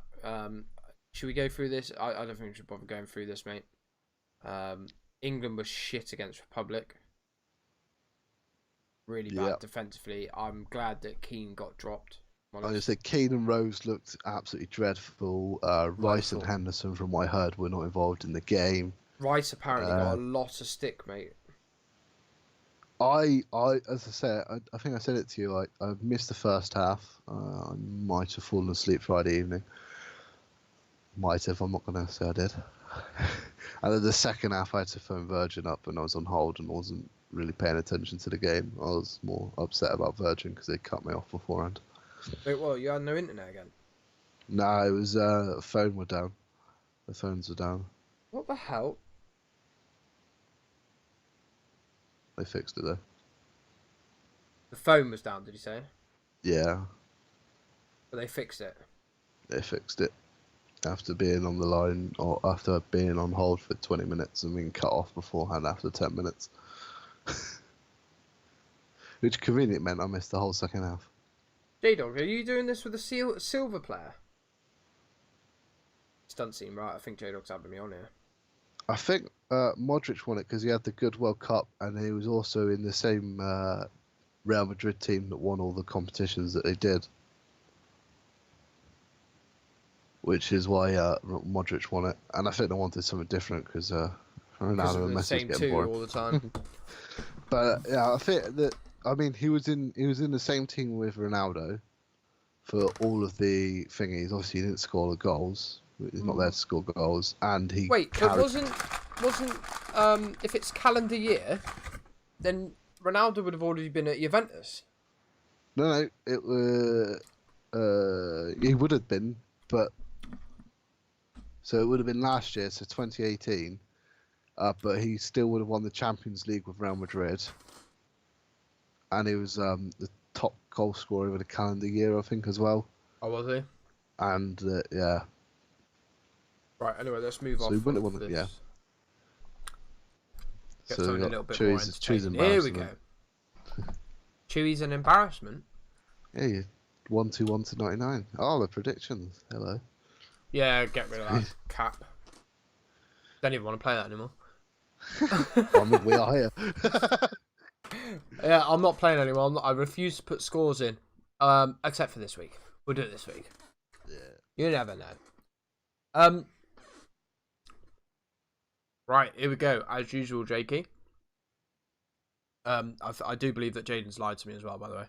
Should we go through this? I don't think we should bother going through this, mate. England was shit against Republic. Really bad defensively. I'm glad that Keane got dropped. I just said Keane and Rose looked absolutely dreadful. Rice and Henderson, from what I heard, were not involved in the game. Rice apparently got a lot of stick, mate. As I said, I think I said it to you. I missed the first half. I might have fallen asleep Friday evening. Might have. I'm not going to say I did. And then the second half, I had to phone Virgin up, and I was on hold and wasn't really paying attention to the game. I was more upset about Virgin because they cut me off beforehand. Wait, what? You had no internet again? No, it was the phone were down. The phones were down. What the hell? They fixed it though. The phone was down, did you say? Yeah. But they fixed it. They fixed it after being on the line, or after being on hold for 20 minutes and being cut off beforehand after 10 minutes. Which convenient meant I missed the whole second half. J-Dog, are you doing this with a silver player? This doesn't seem right. I think J-Dog's having me on here. I think Modric won it because he had the good World Cup, and he was also in the same Real Madrid team that won all the competitions that they did. Which is why Modric won it. And I think they wanted something different because Ronaldo and Messi getting boring all the time. But yeah, I think that, I mean, he was in the same team with Ronaldo for all of the thingies. Obviously, he didn't score the goals. He's not there to score goals, and he. Wait, but wasn't if it's calendar year, then Ronaldo would have already been at Juventus. No, it he would have been, but so it would have been last year, so 2018. But he still would have won the Champions League with Real Madrid, and he was the top goal scorer over the calendar year, I think, as well. Oh, was he? And yeah. Right. Anyway, let's move on. He wouldn't have won it, yeah. Get So something a little bit more Chewy's entertaining. Here we go. Chewy's an embarrassment. Yeah, you 121 to 99. Oh, the predictions. Hello. Yeah, get rid of that cap. Don't even want to play that anymore. We are here. Yeah, I'm not playing anymore. I refuse to put scores in. Except for this week. We'll do it this week. Yeah. You never know. Right, here we go. As usual, Jakey. I do believe that Jaden's lied to me as well, by the way.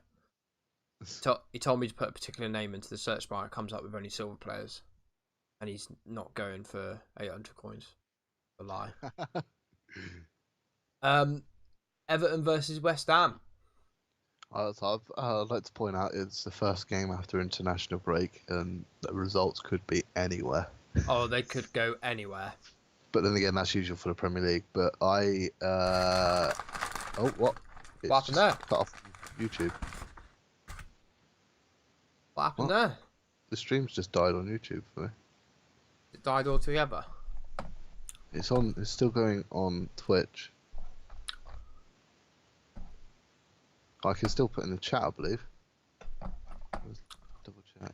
He told me to put a particular name into the search bar. It comes up with only silver players. And he's not going for 800 coins. A lie. Everton versus West Ham. I'd like to point out it's the first game after international break, and the results could be anywhere. Oh, they could go anywhere. But then again, that's usual for the Premier League. But oh, what? It's What happened just there? cut off YouTube. What happened What? there? The stream's just died on YouTube for me. It died altogether. It's on. It's still going on Twitch. I can still put in the chat, I believe. Let's double check.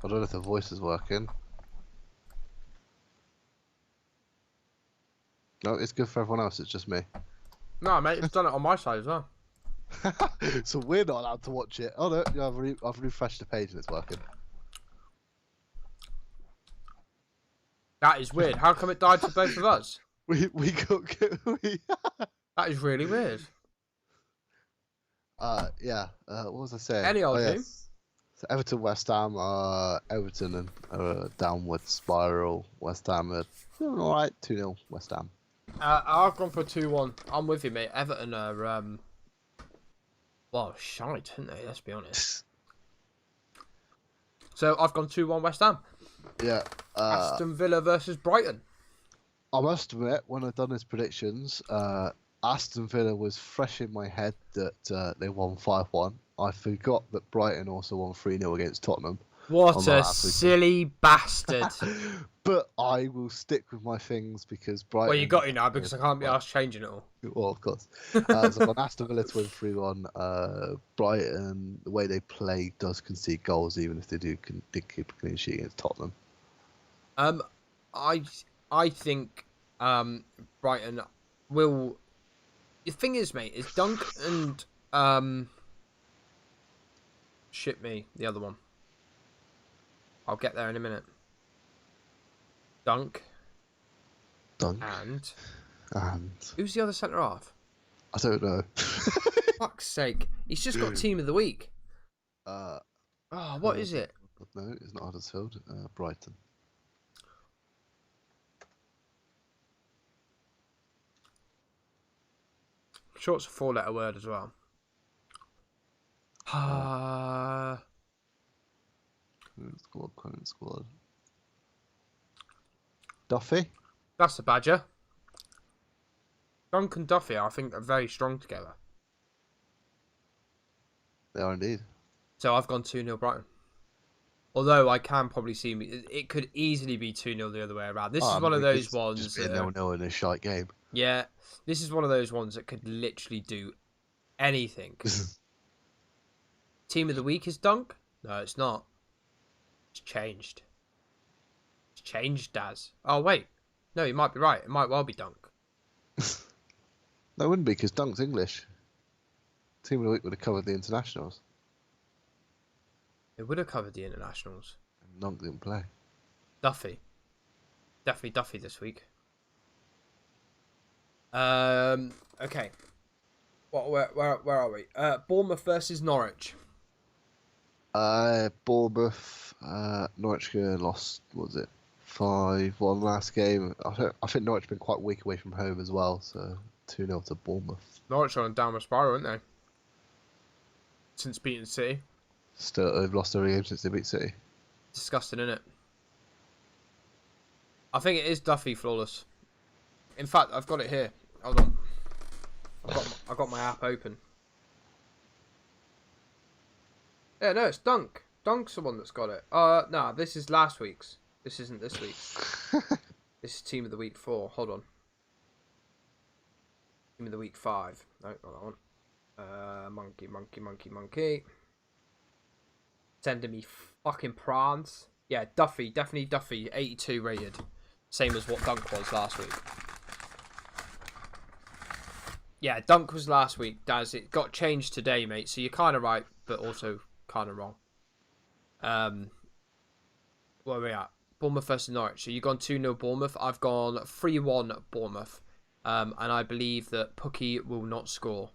I don't know if the voice is working. No, it's good for everyone else. It's just me. No, mate, it's done it on my side as well. So we're not allowed to watch it. Oh no, yeah, I've refreshed the page and it's working. That is weird. How come it died for both of us? We got That is really weird. yeah. What was I saying? Any old team? So Everton, West Ham. Everton and downward spiral. West Ham are doing all right. 2-0 West Ham. I've gone for 2-1. I'm with you, mate. Everton are well, shite, aren't they? Let's be honest. So I've gone 2-1 West Ham. Yeah. Aston Villa versus Brighton. I must admit, when I've done his predictions, Aston Villa was fresh in my head that they won 5-1. I forgot that Brighton also won 3-0 against Tottenham. What a silly bastard. But I will stick with my things because Brighton... Well, you got it now because I can't be asked changing it all. Well, of course. So I've got Aston Villa to win 3-1. Brighton, the way they play, does concede goals even if they did keep a clean sheet against Tottenham. I think Brighton will. The thing is, mate, is Dunk and shit me the other one. I'll get there in a minute. Dunk. And who's the other centre half? I don't know. Fuck's sake! He's just got team of the week. What is it? No, it's not Huddersfield. Brighton. I'm sure it's a 4-letter word as well. Current squad. Duffy? That's the Badger. Dunk and Duffy, I think, are very strong together. They are indeed. So I've gone 2-0 Brighton. Although I can probably see it could easily be 2-0 the other way around. This is one of those ones. Just be a 0-0 in a shite game. Yeah, this is one of those ones that could literally do anything. Team of the week is Dunk? No, it's not. It's changed. It's changed, Daz. Oh, wait. No, you might be right. It might well be Dunk. No, it wouldn't be because Dunk's English. Team of the week would have covered the internationals. It would have covered the internationals. And Dunk didn't play. Duffy. Definitely Duffy this week. Okay. Where are we? Bournemouth versus Norwich. Bournemouth, Norwich lost, what was it, 5-1 last game. I think Norwich have been quite weak away from home as well, so 2-0 to Bournemouth. Norwich are on a downward spiral, aren't they? Since beating City. Still, they've lost every game since they beat City. Disgusting, isn't it? I think it is Duffy flawless. In fact, I've got it here. Hold on. I've got my app open. Yeah, no, it's Dunk. Dunk's the one that's got it. No, this is last week's. This isn't this week's. This is Team of the Week 4. Hold on. Team of the Week 5. No, not that one. Monkey. Sending me fucking prawns. Yeah, Duffy. Definitely Duffy. 82 rated. Same as what Dunk was last week. Yeah, Dunk was last week, Daz. It got changed today, mate. So you're kind of right, but also kind of wrong. Where are we at? Bournemouth versus Norwich. So you've gone 2-0 Bournemouth. I've gone 3-1 Bournemouth. And I believe that Pookie will not score.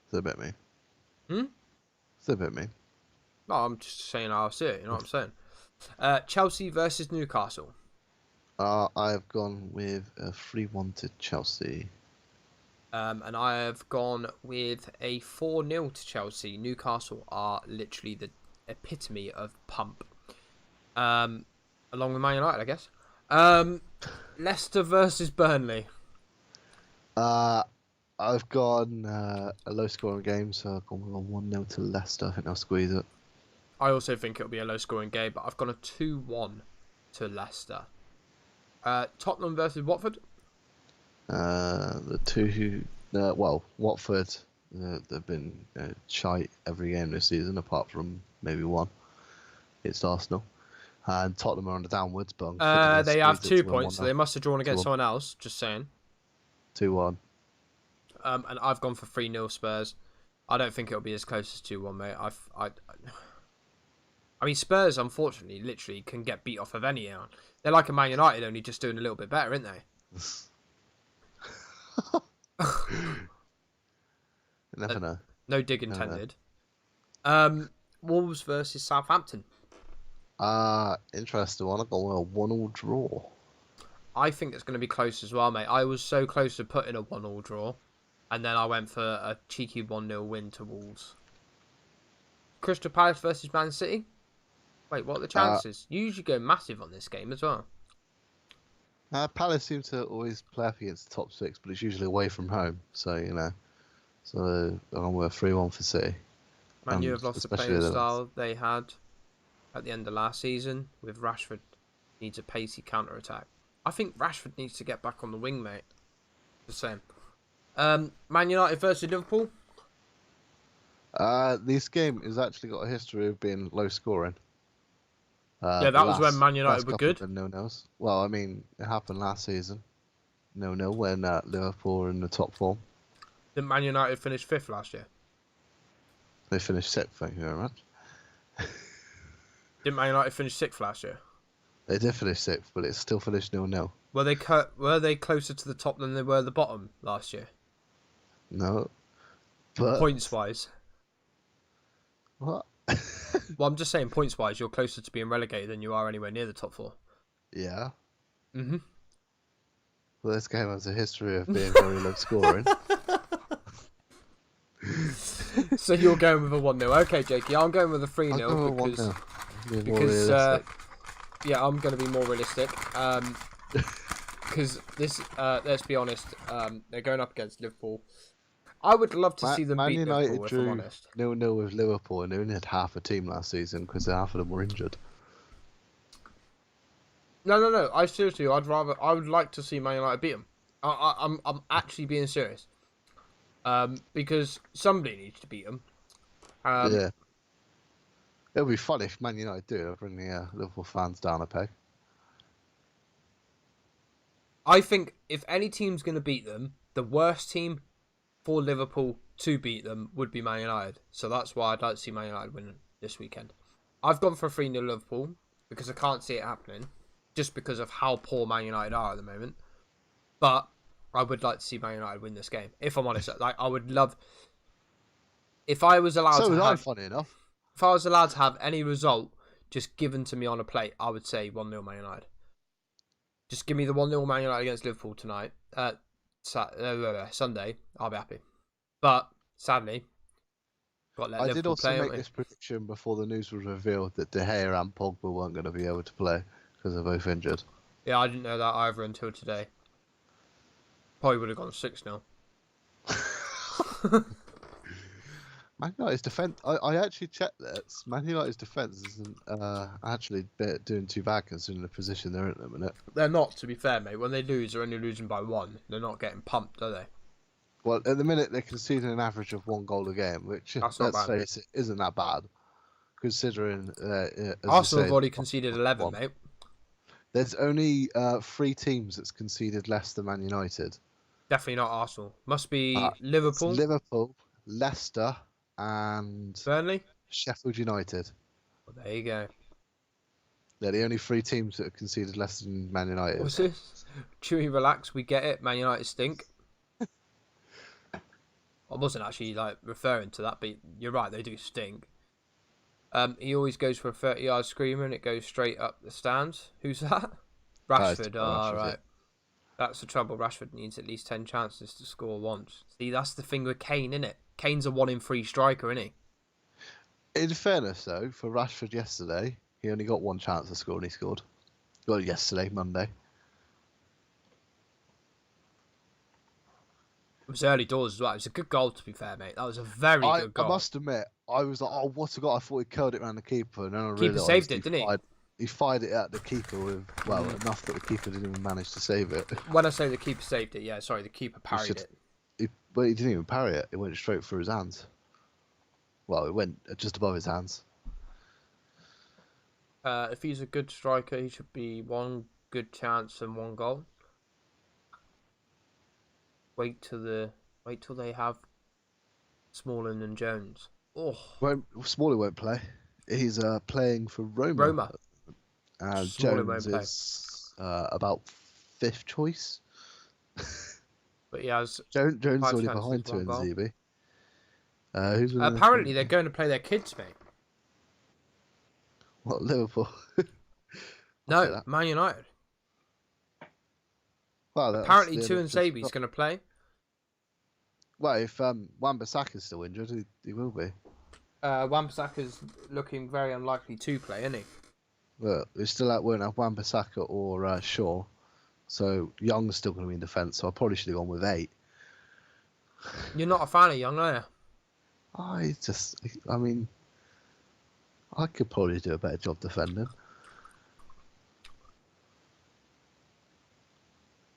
It's a bit me. Hmm? It's a bit me. No, I'm just saying how I see it. You know what I'm saying? Chelsea versus Newcastle. I've gone with a 3-1 to Chelsea. And I have gone with a 4-0 to Chelsea. Newcastle are literally the epitome of pump. Along with Man United, I guess. Leicester versus Burnley. I've gone a low-scoring game, so I've gone with a 1-0 to Leicester. I think they'll squeeze it. I also think it'll be a low-scoring game, but I've gone a 2-1 to Leicester. Tottenham versus Watford. The two who, Watford, they've been shite every game this season, apart from maybe one. It's Arsenal. And Tottenham are on the downwards, but They have 2 points, so they must have drawn against someone else. Just saying. 2-1. And I've gone for 3-0 Spurs. I don't think it'll be as close as 2-1, mate. I mean, Spurs, unfortunately, literally can get beat off of anyone. They're like a Man United, only just doing a little bit better, aren't they? You never know. No dig intended. Wolves versus Southampton. Interesting one. I've got a 1-1 draw. I think it's going to be close as well, mate. I was so close to putting a 1-1 draw, and then I went for a cheeky 1-0 win to Wolves. Crystal Palace versus Man City. Wait, what are the chances? You usually go massive on this game as well. Palace seem to always play up against the top 6, but it's usually away from home. So, So I'm with a 3-1 for City. Man U have lost the playing style they had at the end of last season, with Rashford needs a pacey counter-attack. I think Rashford needs to get back on the wing, mate. Just saying. Man United versus Liverpool. This game has actually got a history of being low scoring. Yeah, that was when Man United were good. No-nos. Well, I mean, it happened last season. 0-0 when Liverpool were in the top form. Didn't Man United finish 5th last year? They finished 6th, thank you very much. Didn't Man United finish 6th last year? They did finish 6th, but it still finished 0-0. Were they closer to the top than they were the bottom last year? No. But... Points-wise. What? Well, I'm just saying, points-wise, you're closer to being relegated than you are anywhere near the top 4. Yeah. Mm-hmm. Well, this game has a history of being very low scoring. So you're going with a 1-0. Okay, Jakey, I'm going with a 3-0 because yeah, I'm going to be more realistic. Because this, let's be honest, they're going up against Liverpool. I would love to see them beat Liverpool, if I'm honest. 0-0 with Liverpool, and they only had half a team last season because half of them were injured. No. I seriously, I would like to see Man United beat them. I'm actually being serious. Because somebody needs to beat them. Yeah. It'll be fun if Man United do. It'll bring the Liverpool fans down a peg. I think if any team's going to beat them, the worst team for Liverpool to beat them would be Man United. So that's why I'd like to see Man United win this weekend. I've gone for 3-0 Liverpool because I can't see it happening, just because of how poor Man United are at the moment. But I would like to see Man United win this game. If I'm honest, like I would love if I was allowed to have. Funny enough. If I was allowed to have any result just given to me on a plate, I would say 1-0 Man United. Just give me the 1-0 Man United against Liverpool tonight. Sunday, I'll be happy. But sadly, got to let I Liverpool did also play, make this prediction before the news was revealed that De Gea and Pogba weren't going to be able to play because they're both injured. Yeah, I didn't know that either until today. Probably would have gone 6-0. Man United's defence. I actually checked this. Man United's defence isn't actually doing too bad considering the position they're in at the minute. They're not, to be fair, mate. When they lose, they're only losing by 1. They're not getting pumped, are they? Well, at the minute they're conceding an average of 1 goal a game, which let's face it, isn't that bad, considering. Arsenal have already conceded 11, mate. There's only 3 teams that's conceded less than Man United. Definitely not Arsenal. Must be Liverpool. Liverpool, Leicester, and Burnley, Sheffield United. Well, there you go. They're the only 3 teams that have conceded less than Man United. What's this? Chewy, relax. We get it. Man United stink. I wasn't actually referring to that, but you're right. They do stink. He always goes for a 30-yard screamer and it goes straight up the stands. Who's that? Rashford. Rashford, right. Yeah. That's the trouble. Rashford needs at least 10 chances to score once. See, that's the thing with Kane, innit? Kane's a 1 in 3 striker, isn't he? In fairness, though, for Rashford yesterday, he only got one chance to score and he scored. Well, yesterday, Monday. It was early doors as well. It was a good goal, to be fair, mate. That was a very I good goal. must admit, I was like, oh, what a goal. I thought he curled it around the keeper, and then I Keeper realised saved it, didn't he? He fired it at the keeper with, well, enough that the keeper didn't even manage to save it. When I say the keeper saved it, yeah, sorry, the keeper parried it. But he didn't even parry it. It went straight through his hands. Well, it went just above his hands. If he's a good striker, he should be one good chance and one goal. Wait till they have Smalling and Jones. Oh, Smalley won't play. He's playing for Roma. Roma. And Smalling Jones won't play. is about 5th choice. But he has Jones is 5 already chances, behind 2 one in goal. ZB. Who's winning the Apparently, thing? they're going to play their kids, mate. What, Liverpool? No, that. Man United. Well, Apparently, that's Tu the and NHS Sabi's going to play. Well, if Wan-Bissaka's still injured, he will be. Wan-Bissaka's looking very unlikely to play, isn't he? Well, we still won't have Wan-Bissaka or Shaw, so Young's still going to be in defence. So I probably should have gone with 8. You're not a fan of Young, are you? I mean, I could probably do a better job defending.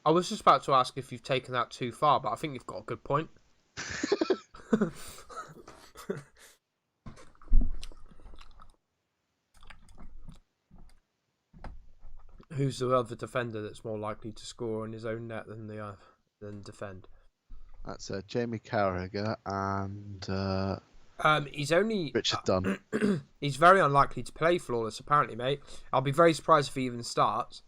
I was just about to ask if you've taken that too far, but I think you've got a good point. Who's the other defender that's more likely to score in his own net than defend? That's Jamie Carragher and He's only Richard Dunn. he's very unlikely to play flawless, apparently, mate. I'll be very surprised if he even starts.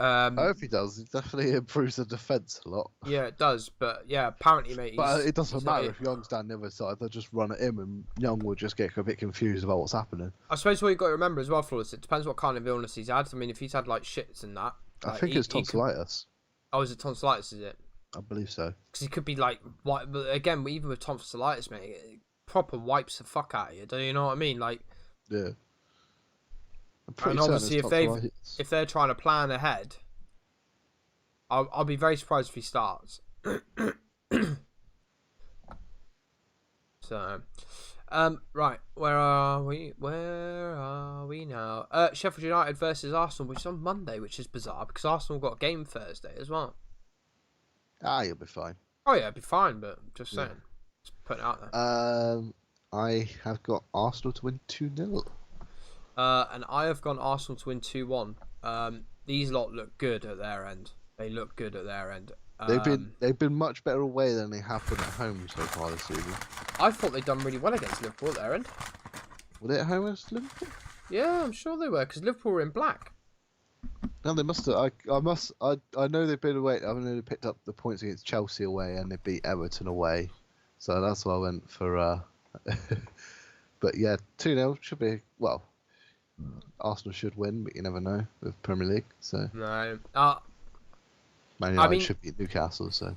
I hope he does. It definitely improves the defence a lot. Yeah, it does. But yeah, apparently, mate. But it doesn't he's matter not- if Young's down the other side. They'll just run at him, and Young will just get a bit confused about what's happening. I suppose what you've got to remember as well, flawless. It depends what kind of illness he's had. I mean, if he's had like shits and that. I think it's tonsillitis. Oh, is it tonsillitis? Is it? I believe so. Because he could be like, but again, even with tonsillitis, mate, it proper wipes the fuck out of you. Do you know what I mean? Like, Yeah. and obviously, if they're trying to plan ahead, I'll be very surprised if he starts. So, right, where are we? Where are we now? Sheffield United versus Arsenal, which is on Monday, which is bizarre because Arsenal got a game Thursday as well. You'll be fine. Oh yeah, it'd be fine, but just saying, just putting it out there. I have got Arsenal to win 2-0. And I have gone Arsenal to win 2-1. These lot look good at their end. They look good at their end. They've been much better away than they have been at home so far this season. I thought they'd done really well against Liverpool at their end. Were they at home against Liverpool? Yeah, I'm sure they were because Liverpool were in black. No, they must have. I know they've been away. I know they picked up the points against Chelsea away and they beat Everton away. So that's why I went for. But yeah, 2-0 should be. Well, Arsenal should win, but you never know with Premier League. So No. Man United mean- should beat Newcastle. So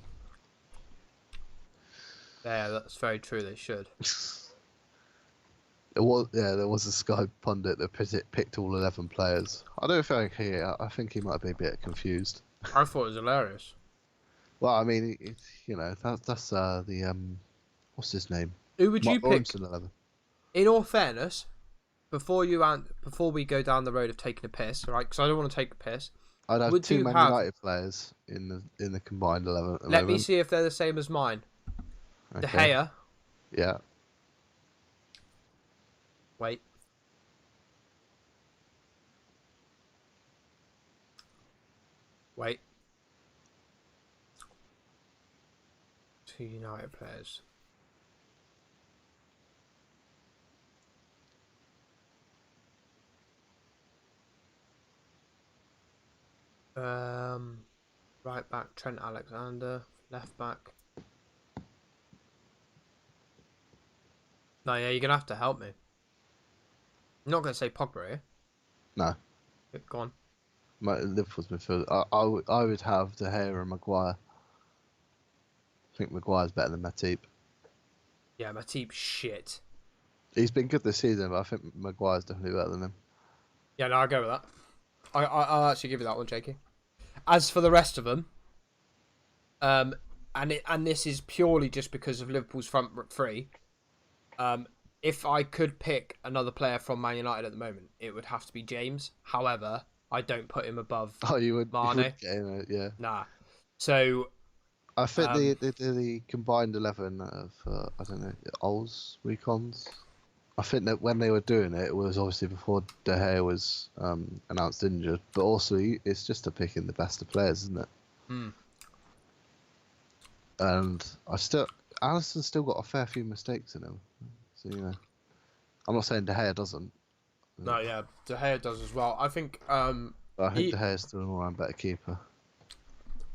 Yeah, that's very true. They should. there was a Sky pundit that picked all 11 players. I don't think I think he might be a bit confused. I thought it was hilarious. Well, I mean, that's the what's his name? Who would you Mark pick? Lawrenson 11. In all fairness, before we go down the road of taking a piss, right? Because I don't want to take a piss. I'd have Would 2 you Man have- United players in the combined 11 at the Let me moment. see if they're the same as mine. De Okay. Gea. Yeah. Wait. Wait. 2 United players. Right back Trent Alexander, left back. No, yeah, you're gonna have to help me. I'm not gonna say Pogba here. No. Yeah, go on. Liverpool's midfield. I would have De Gea and Maguire. I think Maguire's better than Matip. Yeah, Matip shit. He's been good this season, but I think Maguire's definitely better than him. Yeah, no, I'll go with that. I'll actually give you that one, Jakey. As for the rest of them, and this is purely just because of Liverpool's front three. If I could pick another player from Man United at the moment, it would have to be James. However, I don't put him above Oh, you would Mane. get him, yeah. Nah. So I think the combined 11 of I don't know, Ols recons. I think that when they were doing it, it was obviously before De Gea was announced injured, but also it's just a picking the best of players, isn't it? And Alisson's still got a fair few mistakes in him, so I'm not saying De Gea doesn't. no, yeah, De Gea does as well. I think But I think De Gea's still an all-round better keeper.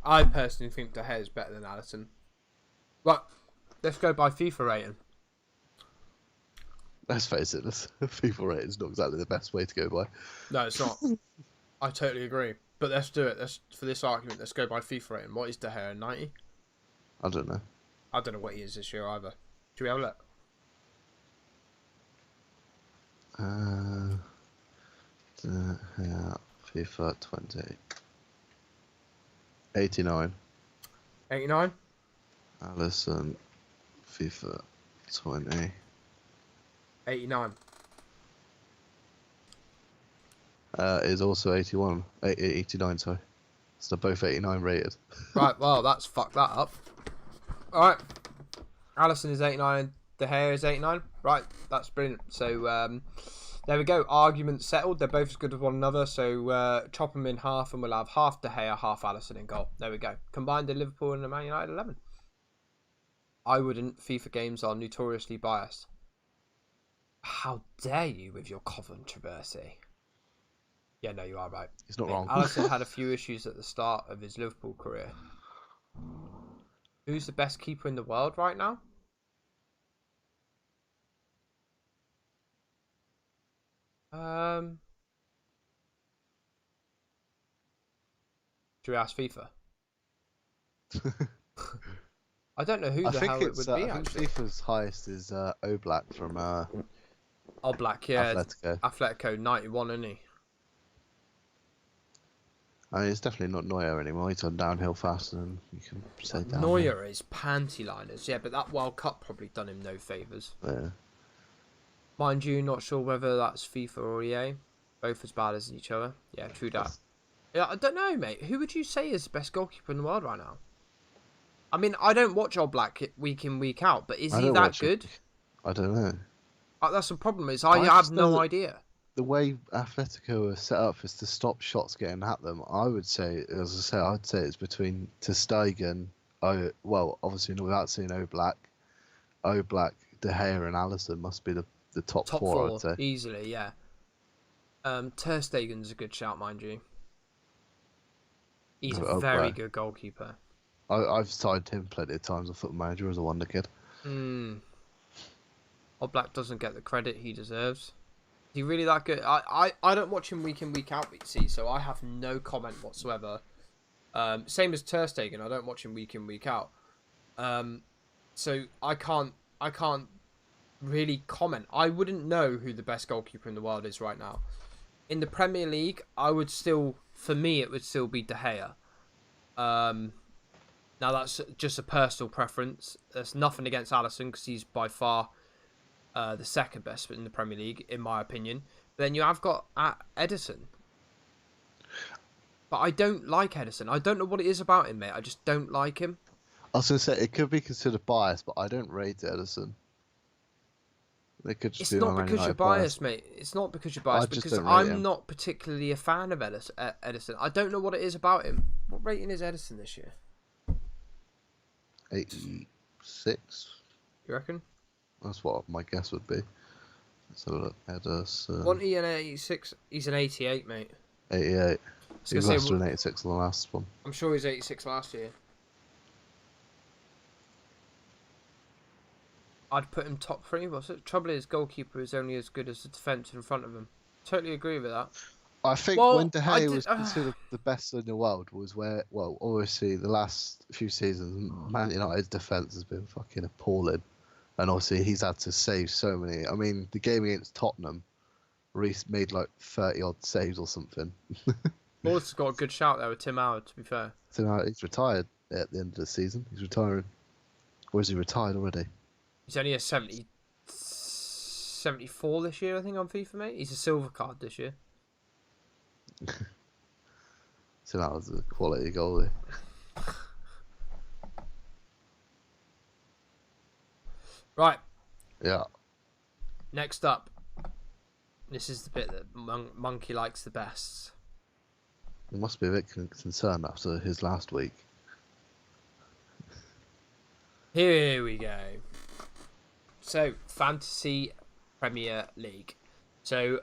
I personally think De Gea is better than Alisson. But let's go by FIFA rating. Let's face it, FIFA rating is not exactly the best way to go by. No, it's not. I totally agree. But let's do it. For this argument, let's go by FIFA rating. What is De Gea, 90? I don't know. I don't know what he is this year either. Should we have a look? De Gea, FIFA 20. 89. 89? Alisson, FIFA 20. 89. Is also 81. 89, sorry. So they're both 89 rated. Right, well, that's fucked that up. Alright. Alisson is 89. De Gea is 89. Right, that's brilliant. So, there we go. Argument settled. They're both as good as one another. So, chop them in half and we'll have half De Gea, half Alisson in goal. There we go. Combined the Liverpool and the Man United 11. I wouldn't. FIFA games are notoriously biased. How dare you with your controversy? Yeah, no, you are right. He's not wrong. Alisson had a few issues at the start of his Liverpool career. Who's the best keeper in the world right now? Should we ask FIFA? I don't know who the hell it would be, I think actually. FIFA's highest is Oblak from Oblak, yeah. Atletico. 91, isn't he? I mean, it's definitely not Neuer anymore. He's on downhill faster than you can say downhill. Neuer is panty liners, yeah, but that World Cup probably done him no favours. Yeah. Mind you, not sure whether that's FIFA or EA. Both as bad as each other. Yeah, true that. Yeah, I don't know, mate. Who would you say is the best goalkeeper in the world right now? I mean, I don't watch Oblak week in, week out, but is he that good? I don't know. That's the problem, is I have no idea. The way Atletico are set up is to stop shots getting at them. I would say, as I say, I'd say it's between Ter Stegen, well, obviously without seeing Oblak, De Gea and Alisson must be the top four, I'd say. Easily, yeah. Ter Stegen's a good shout, mind you. He's a very good goalkeeper. I've signed him plenty of times on Football Manager as a wonder kid. Oblak doesn't get the credit he deserves. Is he really that good? I don't watch him week in, week out, see, so I have no comment whatsoever. Same as Ter Stegen, I don't watch him week in, week out. So I can't really comment. I wouldn't know who the best goalkeeper in the world is right now. In the Premier League, for me, it would still be De Gea. Now, that's just a personal preference. There's nothing against Alisson because he's by far the second best in the Premier League, in my opinion. But then you have got Ederson. But I don't like Ederson. I don't know what it is about him, mate. I just don't like him. I was going to say, it could be considered biased, but I don't rate Ederson. They could just it's not because you're biased, mate. It's not because you're biased, because I'm not particularly a fan of Ederson. I don't know what it is about him. What rating is Ederson this year? 86. You reckon? That's what my guess would be. Let's have a look. Ederson. Wasn't he an 86? He's an 88, mate. 88. He was an 86 on the last one. I'm sure he was 86 last year. I'd put him top 3. What's the trouble is, goalkeeper is only as good as the defence in front of him. Totally agree with that. I think when De Gea was considered the best in the world was where, well, obviously the last few seasons, Man United's defence has been fucking appalling. And obviously he's had to save so many. I mean, the game against Tottenham, Reece made like 30 odd saves or something. Forrest's got a good shout there with Tim Howard, to be fair. So now he's retired at the end of the season. He's retiring. Or is he retired already? He's only a 74 this year, I think, on FIFA, mate. He's a silver card this year. So that was a quality goalie. Right. Yeah. Next up. This is the bit that Monkey likes the best. He must be a bit concerned after his last week. Here we go. So, Fantasy Premier League. So,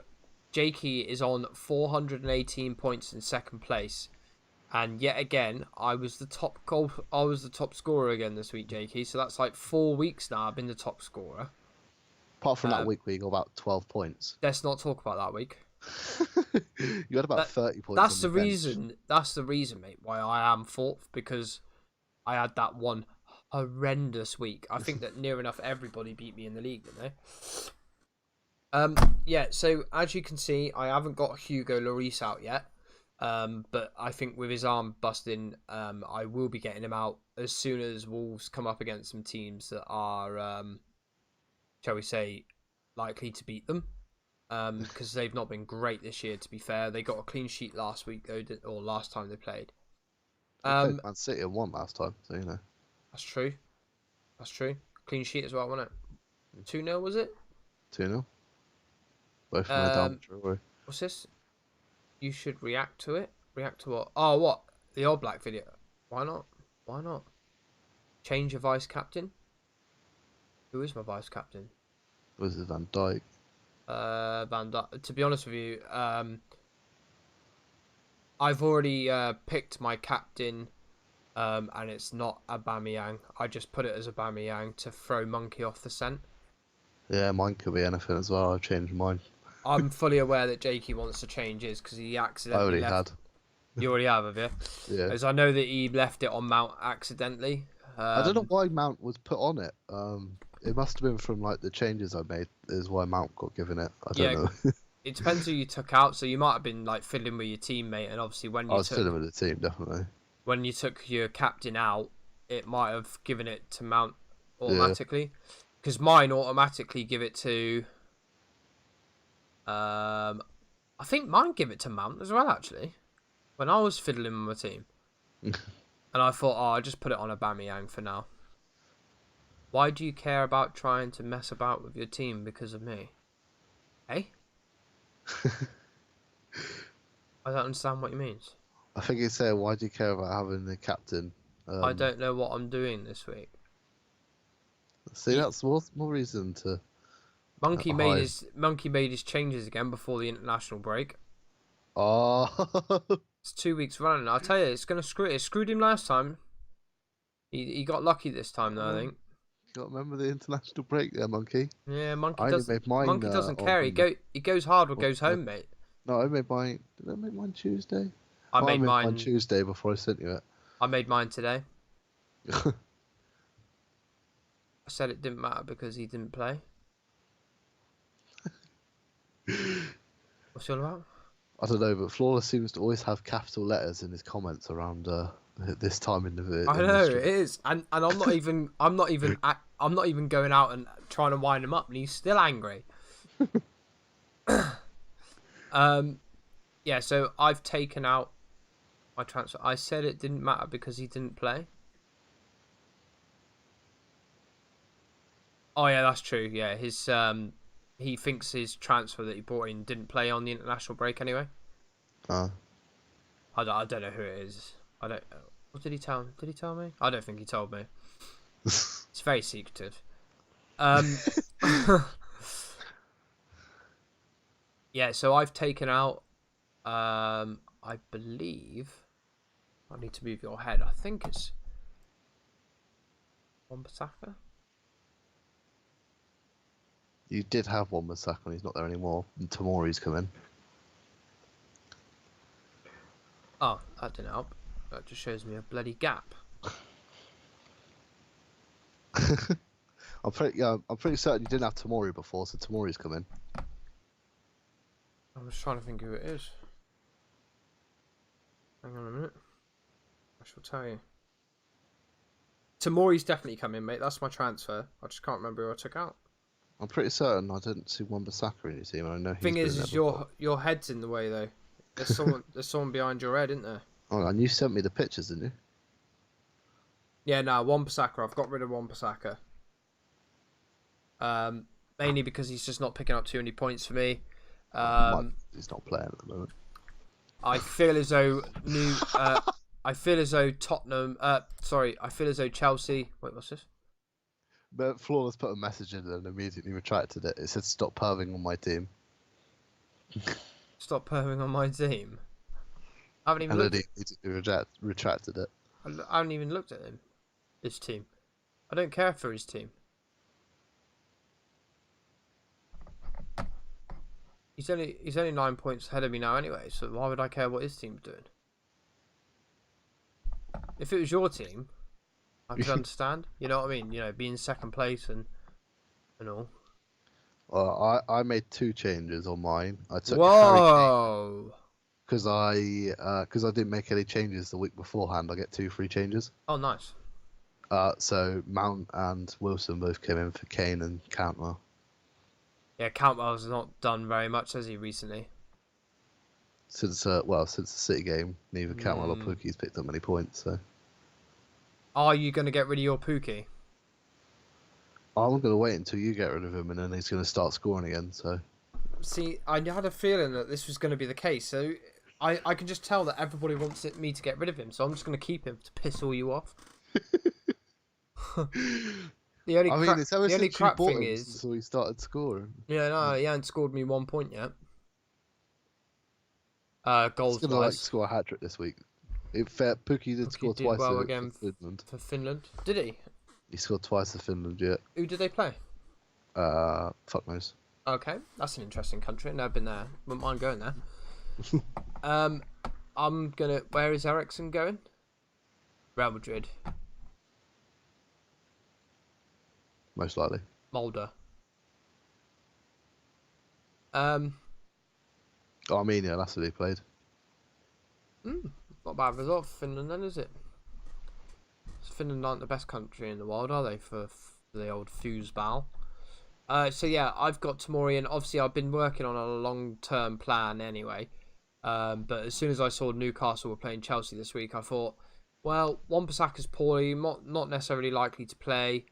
Jakey is on 418 points in second place. And yet again, I was the top scorer again this week, Jakey. So that's like 4 weeks now I've been the top scorer. Apart from that week where you got about 12 points. Let's not talk about that week. You had about 30 points. That's the reason. That's the reason, mate, why I am fourth, because I had that one horrendous week. I think that near enough everybody beat me in the league, didn't they? Yeah. So as you can see, I haven't got Hugo Lloris out yet. But I think with his arm busting, I will be getting him out as soon as Wolves come up against some teams that are, shall we say, likely to beat them. Because they've not been great this year, to be fair. They got a clean sheet last week, though, or last time they played. They played Man City and won last time, so you know. That's true. That's true. Clean sheet as well, wasn't it? 2-0, was it? 2-0. Both from down. What's this? You should react to it. React to what? Oh, what? The All Black video. Why not? Why not? Change your vice captain. Who is my vice captain? Was it Van Dijk? Van Dijk. To be honest with you, I've already picked my captain, and it's not Aubameyang. I just put it as Aubameyang to throw Monkey off the scent. Yeah, mine could be anything as well. I've changed mine. I'm fully aware that Jakey wants to change his because he accidentally I already left. had. You already have you? Yeah. As I know that he left it on Mount accidentally. I don't know why Mount was put on it. It must have been from like the changes I made. Is why Mount got given it. I don't know. It depends who you took out. So you might have been like fiddling with your teammate, and obviously when you I was fiddling with the team definitely. When you took your captain out, it might have given it to Mount automatically. Because mine automatically give it to. I think mine give it to Mount as well, actually. When I was fiddling with my team. And I thought, I'll just put it on Aubameyang for now. Why do you care about trying to mess about with your team because of me? Hey? I don't understand what he means. I think he said, why do you care about having the captain? I don't know what I'm doing this week. See, that's more reason to... Monkey made his changes again before the international break. Oh, It's 2 weeks running. I'll tell you, it's gonna screw it. It screwed him last time. He got lucky this time though, I think. You got to remember the international break there, Monkey. Yeah, Monkey I only made mine, doesn't care. He goes hard or goes home, mate. No, I made mine. Did I make mine Tuesday? I made mine Tuesday before I sent you it. I made mine today. I said it didn't matter because he didn't play. What's it all about? I don't know, but Flawless seems to always have capital letters in his comments around this time in the. I know it is, and I'm not even going out and trying to wind him up, and he's still angry. Yeah. So I've taken out my transfer. I said it didn't matter because he didn't play. Oh yeah, that's true. Yeah, his he thinks his transfer that he brought in didn't play on the international break anyway. I don't know who it is. I don't. What did he tell? Did he tell me? I don't think he told me. It's very secretive. Yeah. So I've taken out. I believe. I need to move your head. I think it's. Wan-Bissaka. You did have one Masaka and he's not there anymore. And Tomori's coming. Oh, that didn't help. That just shows me a bloody gap. I'm pretty certain you didn't have Tamori before, so Tamori's come in. I'm just trying to think who it is. Hang on a minute. I shall tell you. Tamori's definitely come in, mate. That's my transfer. I just can't remember who I took out. I'm pretty certain I didn't see Wan-Bissaka in your team. And I know he's Thing been is there your before. head's in the way though. There's someone behind your head, isn't there? Oh, and you sent me the pictures, didn't you? Yeah, no, Wan-Bissaka. I've got rid of Wan-Bissaka. Mainly because he's just not picking up too many points for me. He's not playing at the moment. I feel as though I feel as though Tottenham. I feel as though Chelsea. Wait, what's this? But Flawless put a message in and immediately retracted it. It said, "Stop perving on my team." Stop perving on my team. I haven't even And looked. then he retracted it. I haven't even looked at him. His team. I don't care for his team. He's only 9 points ahead of me now anyway. So why would I care what his team's doing? If it was your team, I could understand. You know what I mean? You know, being second place and all. Well, I made 2 changes on mine. I took Harry Whoa! because I didn't make any changes the week beforehand. I get 2 free changes. Oh, nice. So Mount and Wilson both came in for Kane and Cantwell. Yeah, Cantwell's not done very much, has he, recently? Since the City game, neither Cantwell or Pukki's picked up many points. So Are you going to get rid of your Pookie? I'm gonna wait until you get rid of him, and then he's gonna start scoring again. So See, I had a feeling that this was going to be the case. So I can just tell that everybody wants me to get rid of him. So I'm just going to keep him to piss all you off. The only crap thing is, so he started scoring. yeah, no, he hasn't scored me 1 point yet. Goals He's gonna wise. score a hat trick this week. Pukki did score twice well for again Finland. for Finland. Did he? He scored twice for Finland, yeah. Who did they play? Fuck knows. Okay, that's an interesting country. Never been there. Wouldn't mind going there. I'm gonna. Where is Ericsson going? Real Madrid. Most likely. Mulder. Armenia, that's who they played. Not a bad result for Finland then, is it? Finland aren't the best country in the world, are they, for the old foosball? So yeah, I've got Tamori, and obviously I've been working on a long-term plan anyway. But as soon as I saw Newcastle were playing Chelsea this week, I thought, well, Wan-Bissaka's poorly, not necessarily likely to play.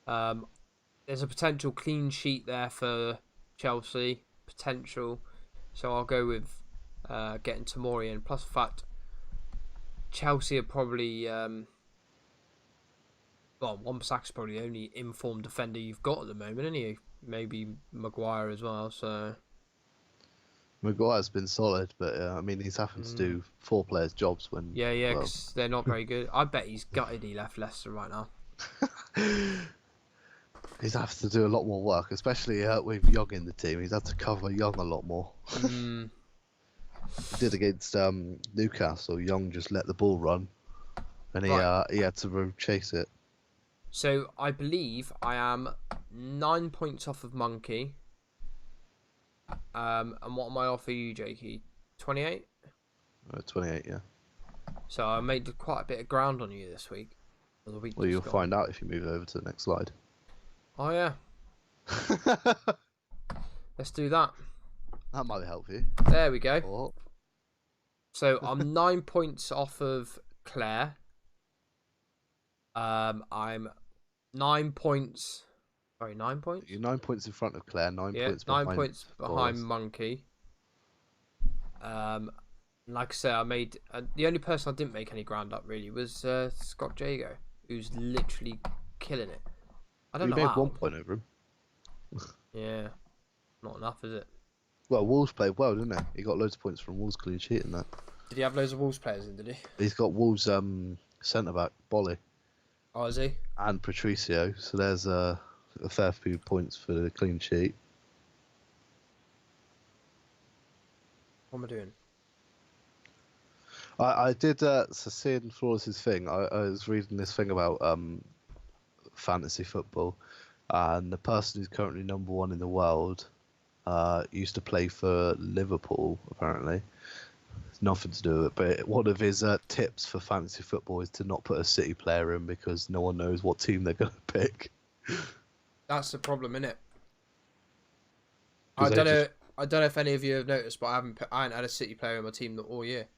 There's a potential clean sheet there for Chelsea, potential. So I'll go with getting Tamori in. Plus the fact Chelsea are probably... well, Wan-Bissaka's probably the only informed defender you've got at the moment, isn't he? Maybe Maguire as well, so... Maguire's been solid, but I mean, he's having to do 4 players' jobs when... Yeah, because they're not very good. I bet he's gutted he left Leicester right now. He's having to do a lot more work, especially with Young in the team. He's had to cover Young a lot more. He did against Newcastle. Young just let the ball run, and he had to chase it. So I believe I am 9 points off of Monkey. And what am I off of you, Jakey? 28? 28, yeah. So I made quite a bit of ground on you this week. Well, you'll find out if you move over to the next slide. Oh, yeah. Let's do that. That might help you. There we go. Oh. So I'm 9 points off of Claire. I'm 9 points. Sorry, 9 points? You're 9 points in front of Claire, 9 points behind. 9 points behind Monkey. Like I said, I made the only person I didn't make any ground up really was Scott Jago, who's literally killing it. I don't know made how. 1 point over him. Yeah, not enough, is it? Well, Wolves played well, didn't he? He got loads of points from Wolves clean sheet and that. Did he have loads of Wolves players in? Did he? He's got Wolves centre back Bolly. Oh, is he? And Patricio, so there's a fair few points for the clean sheet. What am I doing? I did so seeing Flawless's thing. I was reading this thing about fantasy football, and the person who's currently number one in the world used to play for Liverpool, apparently. It's nothing to do with it, but one of his tips for fantasy football is to not put a City player in because no one knows what team they're going to pick. That's the problem, innit? 'Cause I they don't know. just- I don't know if any of you have noticed, but I haven't had a City player in my team all year.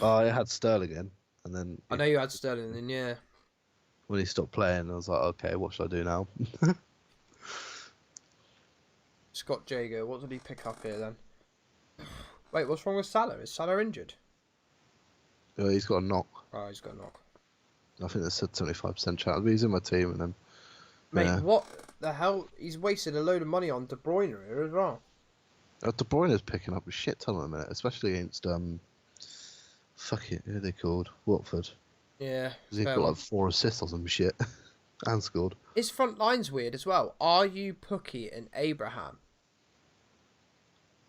I had Sterling in, and then I know you had Sterling, and yeah. when he stopped playing, I was like, okay, what should I do now? Scott Jago, what did he pick up here then? Wait, what's wrong with Salah? Is Salah injured? He's got a knock. Oh, he's got a knock. I think there's a 75% chance. But he's in my team, and then Mate, yeah. what the hell? He's wasted a load of money on De Bruyne here as well. De Bruyne's picking up a shit ton at the minute, especially against fuck it, who are they called? Watford. Yeah. 'Cause he's got like 4 assists or some shit, and scored. His front line's weird as well. Are you Pookie and Abraham?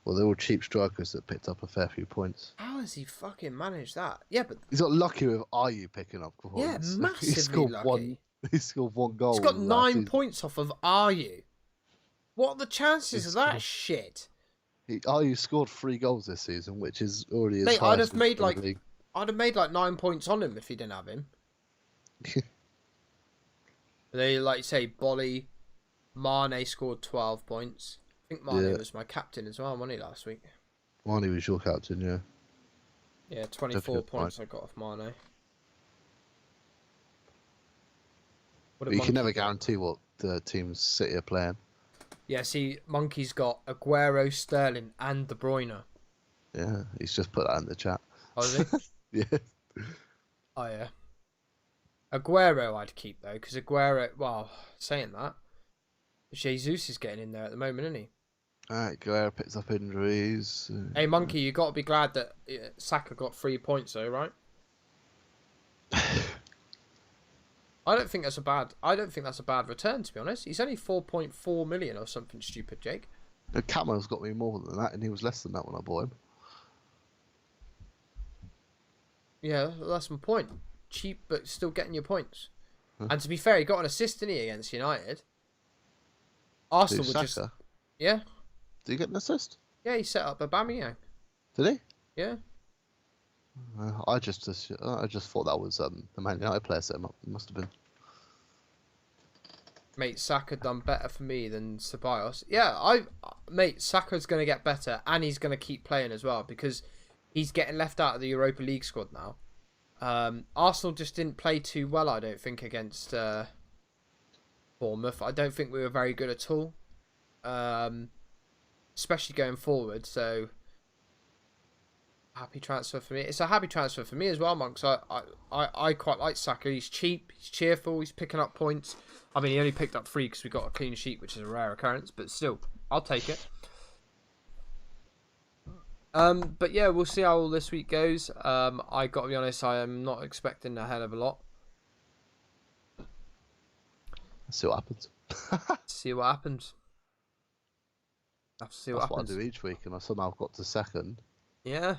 Well, they're all cheap strikers that picked up a fair few points. How has he fucking managed that? Yeah, but He's got lucky with Are picking up points. yeah, massively he scored lucky. He scored 1 goal. He's got last 9 season. points off of Are you? What are the chances He's of that scored- shit? Are scored 3 goals this season, which is already his Mate, highest I'd have in made the like league. 9 points on him if he didn't have him. They like say Bolly, Mane scored 12 points. I think Mane Yeah. was my captain as well, wasn't he, last week? Marnie was your captain, yeah. Yeah, 24 Definitely points I got off Mane. What But did you can Monkey never get? guarantee what the teams City are playing. Yeah, see, Monkey's got Aguero, Sterling, and De Bruyne. Yeah, he's just put that in the chat. Oh, is he? Yeah. Oh, yeah. Aguero I'd keep, though, because Aguero, well, saying that, Jesus is getting in there at the moment, isn't he? Alright, Guerrero picks up injuries. Hey, Monkey, you got to be glad that Saka got 3 points, though, right? I don't think that's a bad return, to be honest. He's only 4.4 million or something stupid, Jake. Cameron's got me more than that, and he was less than that when I bought him. Yeah, that's my point. Cheap, but still getting your points. Huh. And to be fair, he got an assist, didn't he, against United? Arsenal Who, were just... Saka? Yeah. Did he get an assist? Yeah, he set up Aubameyang. Did he? Yeah. I just thought that was the Man United player set him up. It must have been. Mate, Saka done better for me than Ceballos. Yeah, mate, Saka's going to get better, and he's going to keep playing as well, because he's getting left out of the Europa League squad now. Arsenal just didn't play too well, I don't think, against Bournemouth. I don't think we were very good at all, especially going forward. So, happy transfer for me. It's a happy transfer for me as well, Monk. So I quite like Saka. He's cheap, he's cheerful, he's picking up points. I mean, he only picked up 3 because we got a clean sheet, which is a rare occurrence, but still, I'll take it. But yeah, we'll see how all this week goes. I got to be honest, I am not expecting a hell of a lot. Let's see what happens. See what happens. Have to see what That's what I happens. do each week, and I somehow got to second. Yeah.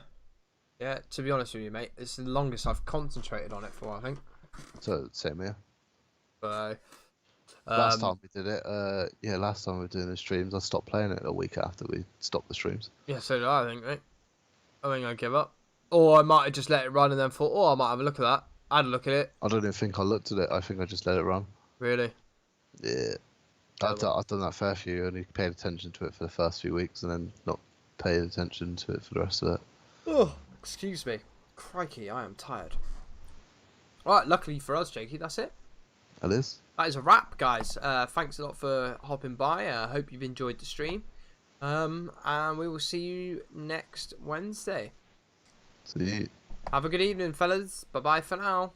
Yeah, to be honest with you, mate, it's the longest I've concentrated on it for, I think. So same here. So, Last time we did it, last time we were doing the streams, I stopped playing it a week after we stopped the streams. yeah, so did I think, mate. I think I'd give up. Or I might have just let it run and then thought, oh, I might have a look at that. I had a look at it. I don't even think I looked at it. I think I just let it run. Really? Yeah. I've done that fair few. Only paid attention to it for the first few weeks, and then not paid attention to it for the rest of it. Oh, excuse me. Crikey, I am tired. Alright, luckily for us, Jakey, that's it. That is. That is a wrap, guys. Thanks a lot for hopping by. I hope you've enjoyed the stream. And we will see you next Wednesday. See you. Have a good evening, fellas. Bye-bye for now.